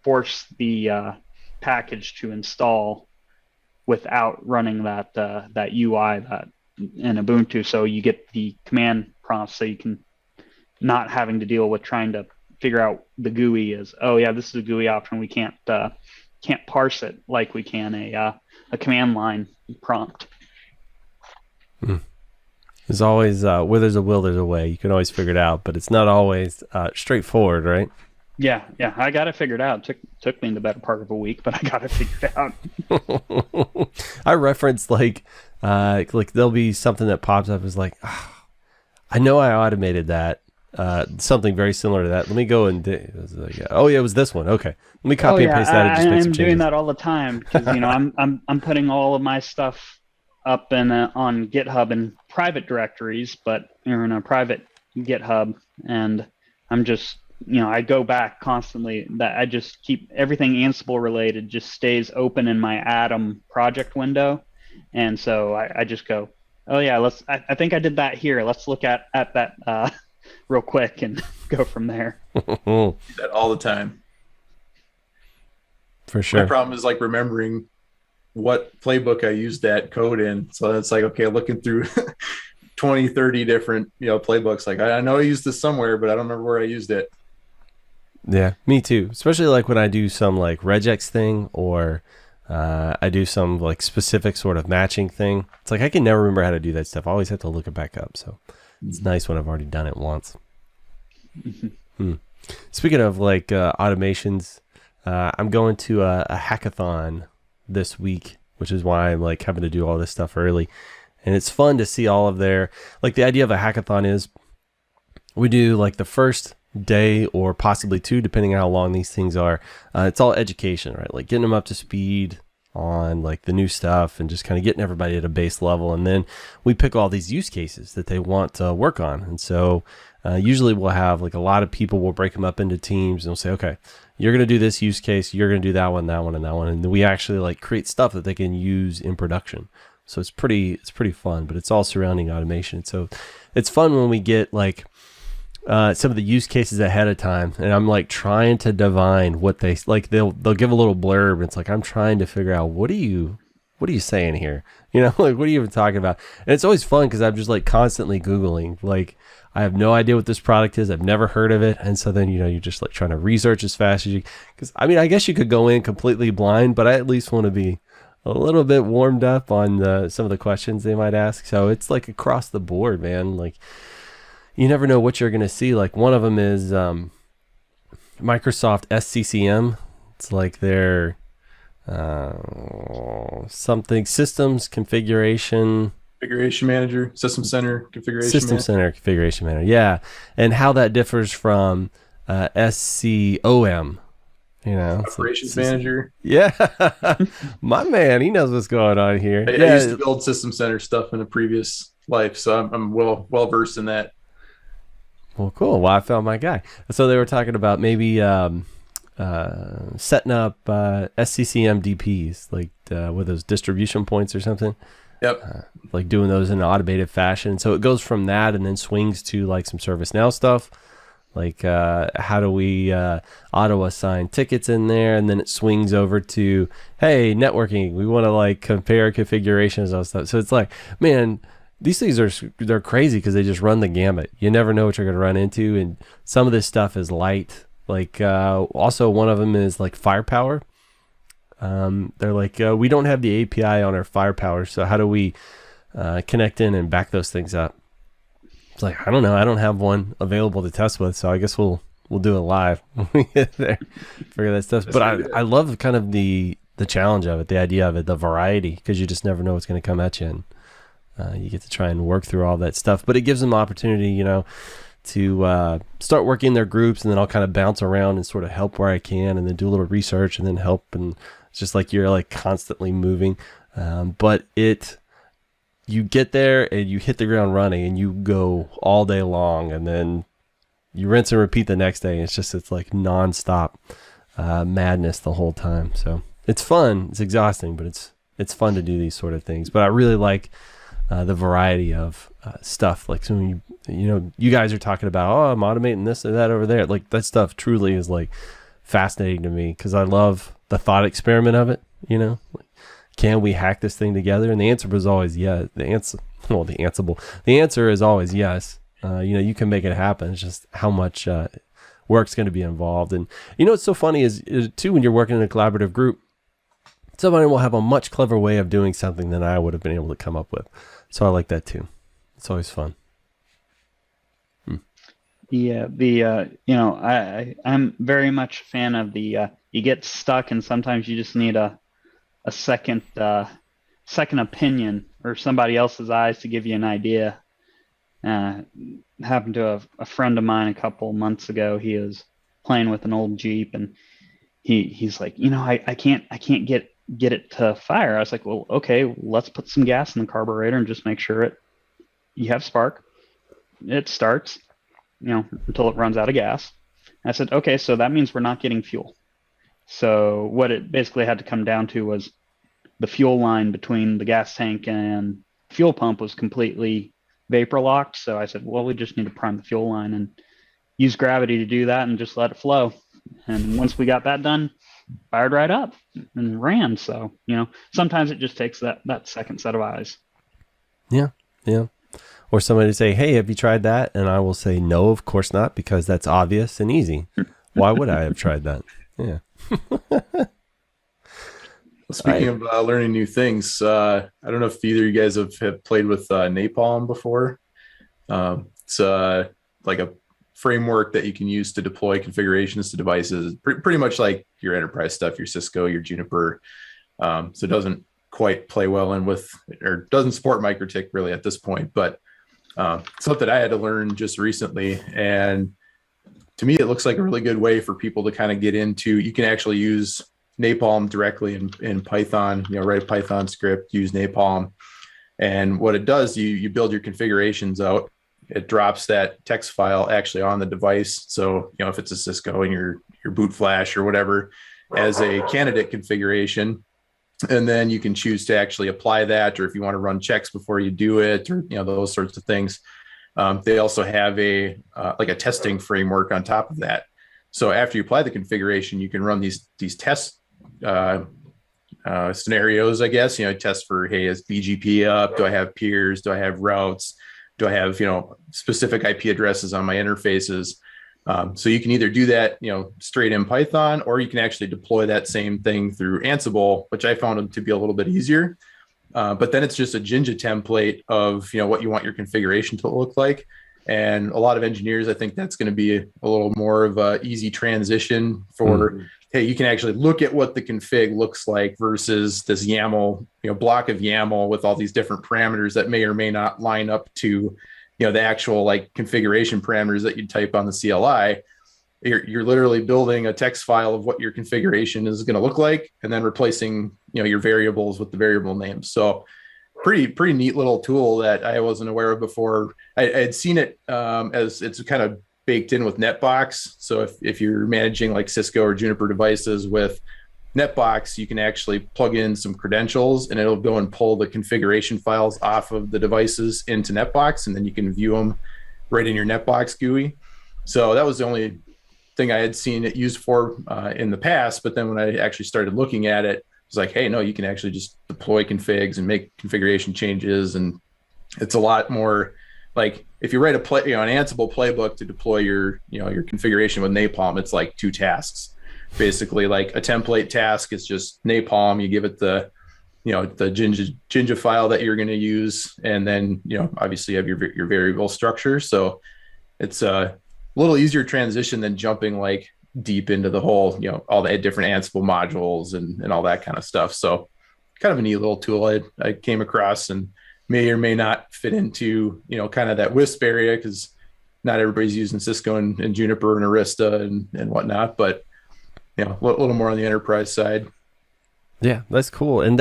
force the package to install without running that UI that in Ubuntu, so you get the command prompts, so you can not having to deal with trying to figure out the GUI is, this is a GUI option, we can't parse it like we can a command line prompt. There's always where there's a will, there's a way. You can always figure it out, but it's not always straightforward, right? Yeah, I got it figured out. Took me the better part of a week, but I got it figured out. I reference like there'll be something that pops up as like, I know I automated that. Something very similar to that. Let me go and it was this one. Okay, let me copy and paste that and just make some changes. I'm doing that all the time because I'm putting all of my stuff up on GitHub in private directories, but in a private GitHub, and I'm just I go back constantly. That I just keep everything Ansible related just stays open in my Atom project window, and so I just go, I think I did that here. Let's look at that real quick and go from there. That all the time. For sure. My problem is like remembering what playbook I used that code in. So it's like, okay, looking through 20, 30 different, playbooks. Like I know I used this somewhere, but I don't remember where I used it. Yeah, me too. Especially like when I do some like regex thing or I do some like specific sort of matching thing. It's like I can never remember how to do that stuff. I always have to look it back up. So it's nice when I've already done it once. Speaking of like automations, I'm going to a hackathon this week, which is why I'm like having to do all this stuff early. And it's fun to see all of their, like the idea of a hackathon is we do like the first day or possibly two, depending on how long these things are. It's all education, right? Like getting them up to speed on like the new stuff and just kind of getting everybody at a base level. And then we pick all these use cases that they want to work on. And so usually we'll have like a lot of people, we'll break them up into teams and we'll say, okay, you're going to do this use case, you're going to do that one, and that one. And then we actually like create stuff that they can use in production. So it's pretty fun, but it's all surrounding automation. So it's fun when we get like some of the use cases ahead of time, and I'm like trying to divine what they like. They'll give a little blurb, and it's like I'm trying to figure out what do you what are you saying here? Like, what are you even talking about? And it's always fun because I'm just like constantly Googling. Like, I have no idea what this product is. I've never heard of it. And so then, you're just like trying to research as fast as you, because I mean, I guess you could go in completely blind, but I at least want to be a little bit warmed up on some of the questions they might ask. So it's like across the board, man. Like, you never know what you're going to see. Like, one of them is Microsoft SCCM. It's like their something systems configuration Manager, System Center Configuration Manager. Yeah. And how that differs from SCOM. Operations Manager. Yeah. My man, he knows what's going on here. I used to build System Center stuff in a previous life, so I'm well versed in that. Well, cool. Well, I found my guy. So they were talking about maybe setting up SCCM DPs, like with those distribution points or something. Yep. Like doing those in an automated fashion. So it goes from that and then swings to like some ServiceNow stuff. Like how do we auto assign tickets in there, and then it swings over to, hey, networking, we want to like compare configurations and stuff. So it's like, man, these things they're crazy because they just run the gamut. You never know what you're going to run into, and some of this stuff is light. Like also one of them is like firepower. They're like, we don't have the API on our firepower, so how do we connect in and back those things up? It's like, I don't know. I don't have one available to test with, so I guess we'll do it live when we get there, figure that stuff. But I love kind of the challenge of it, the idea of it, the variety, because you just never know what's going to come at you, and you get to try and work through all that stuff. But it gives them opportunity, to start working their groups, and then I'll kind of bounce around and sort of help where I can, and then do a little research, and then help, and it's just like you're like constantly moving. But you get there and you hit the ground running and you go all day long, and then you rinse and repeat the next day. It's like nonstop madness the whole time. So it's fun. It's exhausting, but it's fun to do these sort of things. But I really like the variety of stuff. Like, so you guys are talking about, I'm automating this or that over there. Like, that stuff truly is like fascinating to me because I love the thought experiment of it. Like, can we hack this thing together? And the answer was always yes. The answer is always yes. You can make it happen. It's just how much work's going to be involved. And what's so funny is too, when you're working in a collaborative group, somebody will have a much clever way of doing something than I would have been able to come up with. So I like that too. It's always fun. Yeah, I'm very much a fan of the you get stuck, and sometimes you just need a second opinion or somebody else's eyes to give you an idea. Happened to a friend of mine a couple months ago. He was playing with an old Jeep, and he's like, I can't get it to fire. I was like, well, okay, let's put some gas in the carburetor and just make sure you have spark. It starts, until it runs out of gas. And I said, okay, so that means we're not getting fuel. So what it basically had to come down to was the fuel line between the gas tank and fuel pump was completely vapor locked. So I said, well, we just need to prime the fuel line and use gravity to do that and just let it flow. And once we got that done, fired right up and ran. So, sometimes it just takes that second set of eyes. Yeah. Yeah. Or somebody to say, hey, have you tried that? And I will say, no, of course not, because that's obvious and easy. Why would I have tried that? Yeah. Speaking of learning new things, I don't know if either of you guys have played with Napalm before. It's like a framework that you can use to deploy configurations to devices, pretty much like your enterprise stuff, your Cisco, your Juniper. So it doesn't quite play well in with, or doesn't support MikroTik really at this point, but something I had to learn just recently. And to me, it looks like a really good way for people to kind of get into. You can actually use Napalm directly in Python, write a Python script, use Napalm. And what it does, you build your configurations out. It drops that text file actually on the device. So, if it's a Cisco and your boot flash or whatever as a candidate configuration, and then you can choose to actually apply that, or if you want to run checks before you do it, or, those sorts of things. They also have a testing framework on top of that. So after you apply the configuration, you can run these test scenarios, I guess. Test for, hey, is BGP up? Do I have peers? Do I have routes? Do I have, specific IP addresses on my interfaces? So you can either do that, straight in Python, or you can actually deploy that same thing through Ansible, which I found to be a little bit easier. But then it's just a Jinja template of, what you want your configuration to look like. And a lot of engineers, I think that's going to be a little more of a easy transition for, hey, you can actually look at what the config looks like versus this YAML, block of YAML with all these different parameters that may or may not line up to, the actual like configuration parameters that you type on the CLI. You're literally building a text file of what your configuration is going to look like, and then replacing, your variables with the variable names. So pretty neat little tool that I wasn't aware of before. I had seen it as it's kind of baked in with Netbox. So if you're managing like Cisco or Juniper devices with Netbox, you can actually plug in some credentials and it'll go and pull the configuration files off of the devices into Netbox, and then you can view them right in your Netbox GUI. So that was the only thing I had seen it used for in the past. But then when I actually started looking at it, it's like, hey, no, you can actually just deploy configs and make configuration changes. And it's a lot more like if you write an Ansible playbook to deploy your configuration with Napalm, it's like 2 tasks. Basically, like a template task is just Napalm. You give it the Jinja file that you're going to use, and then obviously you have your variable structure. So it's a little easier transition than jumping like deep into the whole all the different Ansible modules and all that kind of stuff. So kind of a neat little tool I came across, and may or may not fit into kind of that WISP area, because not everybody's using Cisco and Juniper and Arista and whatnot, but a little more on the enterprise side. Yeah, that's cool. And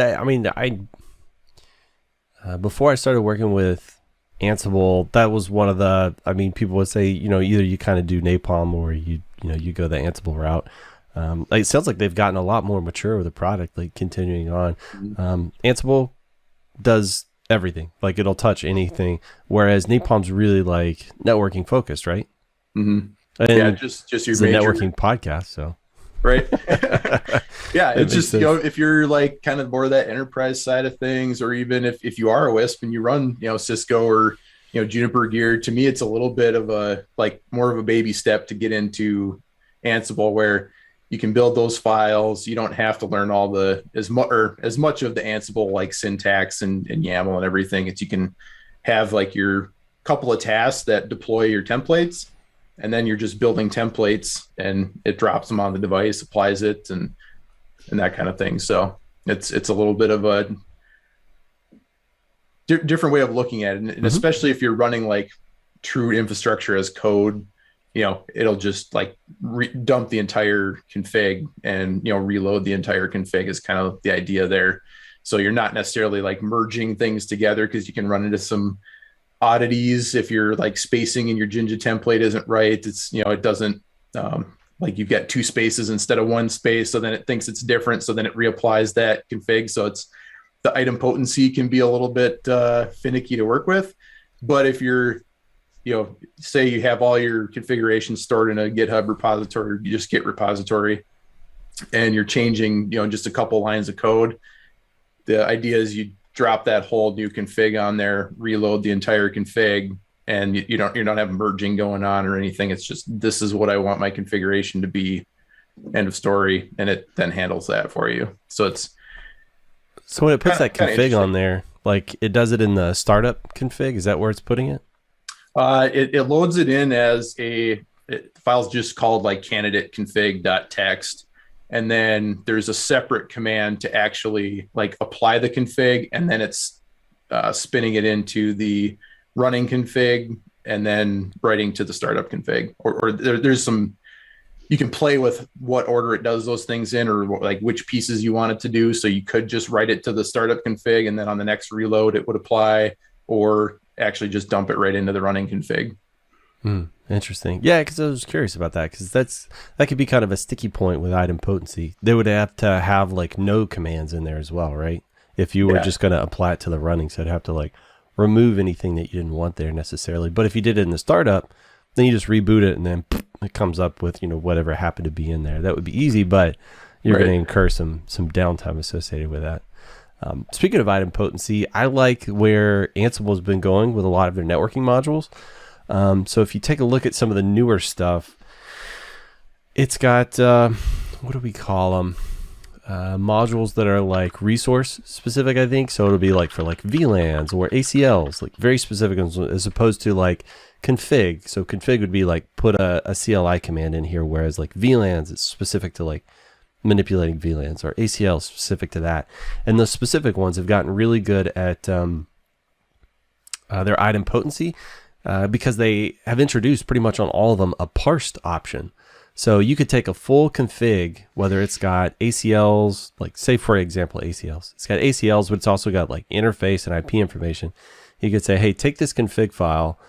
before I started working with Ansible, that was one of the, people would say, either you kind of do Napalm or you go the Ansible route. It sounds like they've gotten a lot more mature with the product, like continuing on. Ansible does everything, like it'll touch anything, whereas Napalm's really like networking focused, right? Mm-hmm. And just your it's a networking podcast, so. Right. Yeah. It's just, if you're like kind of more of that enterprise side of things, or even if you are a WISP and you run, Cisco or, Juniper gear, to me, it's a little bit of a, like more of a baby step to get into Ansible, where you can build those files. You don't have to learn all as much of the Ansible like syntax and YAML and everything. You can have like your couple of tasks that deploy your templates, and then you're just building templates and it drops them on the device, applies it, and that kind of thing. So it's a little bit of a different way of looking at it. And especially if you're running like true infrastructure as code, it'll just like dump the entire config and, reload the entire config is kind of the idea there. So you're not necessarily like merging things together, because you can run into some oddities if you're like spacing in your Jinja template isn't right. It's it doesn't like you've got 2 spaces instead of 1 space, so then it thinks it's different, so then it reapplies that config. So it's the item potency can be a little bit finicky to work with. But if you're say you have all your configuration stored in a GitHub repository, you just Git repository, and you're changing just a couple lines of code, the idea is you drop that whole new config on there, reload the entire config, and you don't have merging going on or anything. It's just, this is what I want my configuration to be, end of story, and it then handles that for you. So when it puts that config on there, like it does it in the startup config, is that where it's putting it? It loads it in as the file's just called like candidate config.txt. And then there's a separate command to actually like apply the config, and then it's spinning it into the running config and then writing to the startup config. Or there's some, you can play with what order it does those things in, or like which pieces you want it to do. So you could just write it to the startup config, and then on the next reload it would apply, or actually just dump it right into the running config. Interesting. Yeah, because I was curious about that, because that could be kind of a sticky point with item potency. They would have to have like no commands in there as well, right? If you were just going to apply it to the running, so it'd have to like remove anything that you didn't want there necessarily. But if you did it in the startup, then you just reboot it, and then it comes up with whatever happened to be in there. That would be easy, but you're Right. going to incur some downtime associated with that. Speaking of idempotency, I like where Ansible has been going with a lot of their networking modules. So if you take a look at some of the newer stuff, it's got, what do we call them? Modules that are like resource specific, I think. So it'll be like for like VLANs or ACLs, like very specific as opposed to like config. So config would be like put a CLI command in here, whereas like VLANs is specific to like manipulating VLANs, or ACL specific to that. And those specific ones have gotten really good at their idempotency because they have introduced pretty much on all of them a parsed option. So you could take a full config, whether it's got ACLs, like say for example ACLs. It's got ACLs, but it's also got like interface and IP information. You could say, hey, take this config file,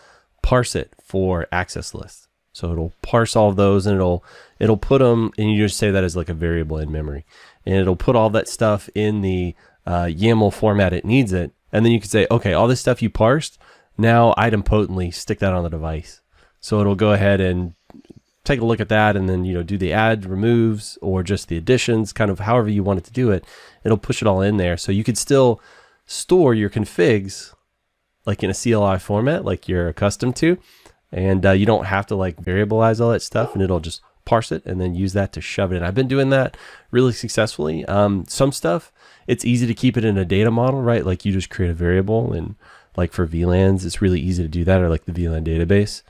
parse it for access lists. So it'll parse all of those, and it'll put them, and you just say that as like a variable in memory, and it'll put all that stuff in the YAML format it needs it, and then you can say, okay, all this stuff you parsed, now idempotently stick that on the device. So it'll go ahead and take a look at that, and then do the add, removes, or just the additions, kind of however you want it to do it. It'll push it all in there, so you could still store your configs like in a CLI format, like you're accustomed to. And you don't have to like variabilize all that stuff, and it'll just parse it and then use that to shove it in. I've been doing that really successfully. Some stuff, it's easy to keep it in a data model, right? Like you just create a variable, and like for VLANs, it's really easy to do that, or like the VLAN database.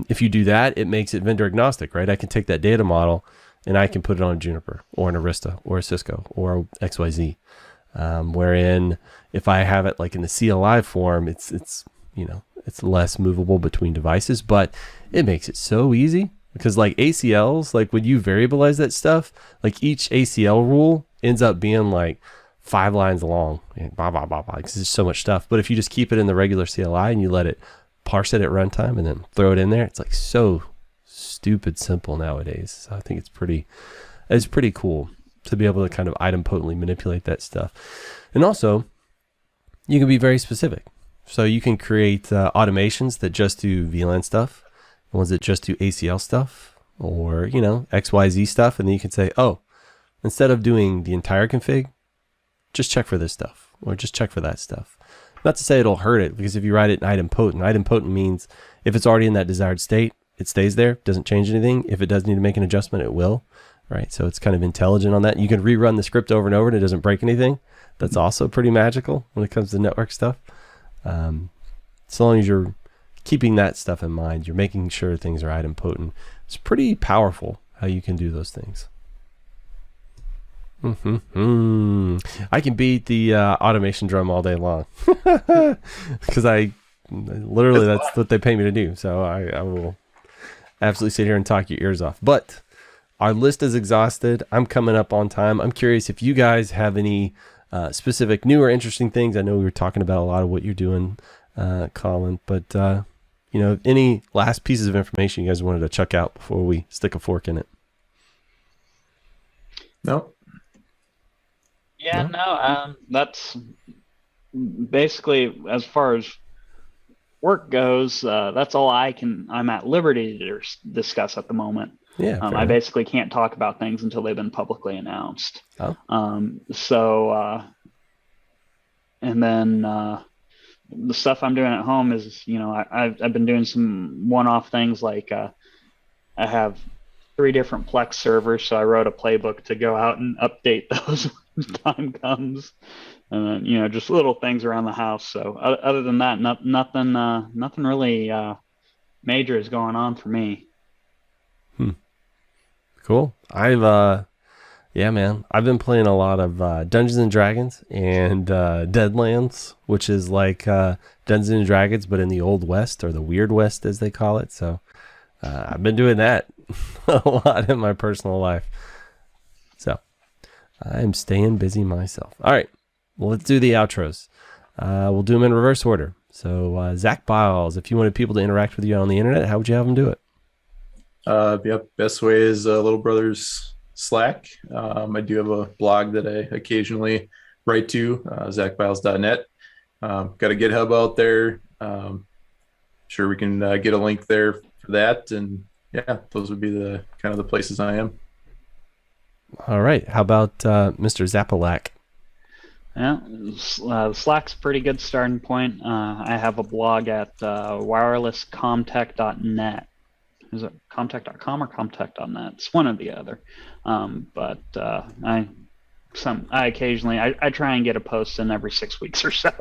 If you do that, it makes it vendor agnostic, right? I can take that data model and I can put it on a Juniper or an Arista or a Cisco or XYZ. Wherein if I have it like in the CLI form, it's less movable between devices, but it makes it so easy because like ACLs, like when you variabilize that stuff, like each ACL rule ends up being like 5 lines long, blah, blah, blah, blah, because there's so much stuff. But if you just keep it in the regular CLI and you let it parse it at runtime and then throw it in there, it's like so stupid simple nowadays. So I think it's pretty cool to be able to kind of idempotently manipulate that stuff. And also you can be very specific. So you can create automations that just do VLAN stuff, ones that just do ACL stuff, or, XYZ stuff. And then you can say, oh, instead of doing the entire config, just check for this stuff, or just check for that stuff. Not to say it'll hurt it, because if you write it in idempotent means if it's already in that desired state, it stays there, doesn't change anything. If it does need to make an adjustment, it will, right? So it's kind of intelligent on that. You can rerun the script over and over and it doesn't break anything. That's also pretty magical when it comes to network stuff. So long as you're keeping that stuff in mind, you're making sure things are idempotent. It's pretty powerful how you can do those things. I can beat the automation drum all day long because literally that's what they pay me to do. So I will absolutely sit here and talk your ears off. But our list is exhausted. I'm coming up on time. I'm curious if you guys have any specific new or interesting things. I know we were talking about a lot of what you're doing, Collin, but any last pieces of information you guys wanted to check out before we stick a fork in it? No. Yeah, no, that's basically, as far as work goes, that's all I'm at liberty to discuss at the moment. Yeah, I basically can't talk about things until they've been publicly announced. Oh. And then the stuff I'm doing at home is, I've been doing some one-off things, like I have 3 different Plex servers, so I wrote a playbook to go out and update those when time comes. And then, just little things around the house. So other than that, nothing really major is going on for me. Cool. I've been playing a lot of Dungeons and Dragons and Deadlands, which is like Dungeons and Dragons, but in the Old West, or the Weird West as they call it. So I've been doing that a lot in my personal life. So I'm staying busy myself. All right, well, let's do the outros. We'll do them in reverse order. So Zach Biles, if you wanted people to interact with you on the internet, how would you have them do it? Best way is Little Brother's Slack. I do have a blog that I occasionally write to, zachbiles.net. Got a GitHub out there. Sure we can get a link there for that. And yeah, those would be the kind of the places I am. All right. How about Mr. Zapalak? Yeah, Slack's a pretty good starting point. I have a blog at wirelesscomtech.net. Is it comtech.com or comtech.net? It's one or the other. But I occasionally I try and get a post in every 6 weeks or so.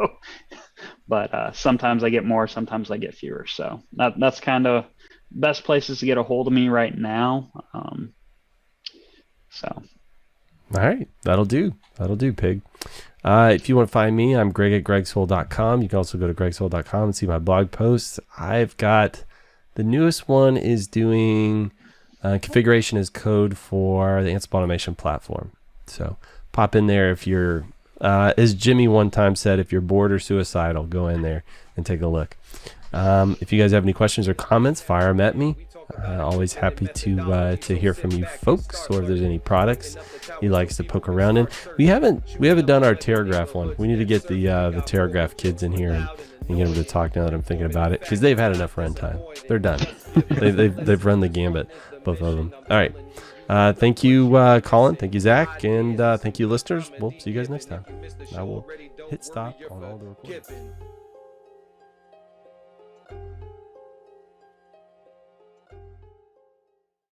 But sometimes I get more, sometimes I get fewer. So that's kind of best places to get a hold of me right now. All right, that'll do, Pig. If you want to find me, I'm Greg at gregswole.com. You can also go to gregswole.com and see my blog posts. I've got the newest one is doing configuration as code for the Ansible automation platform. So pop in there if you're, as Jimmy one time said, if you're bored or suicidal, go in there and take a look. If you guys have any questions or comments, fire them at me. Always happy to hear from you folks, or if there's any products you'd like us to poke around in. We haven't done our Terragraph one. We need to get the Terragraph kids in here and get them to talk now that I'm thinking about it, because they've had enough runtime. They're done. they've run the gambit, both of them. All right. Thank you, Collin. Thank you, Zach, and thank you, listeners. We'll see you guys next time. I will hit stop on all the recordings.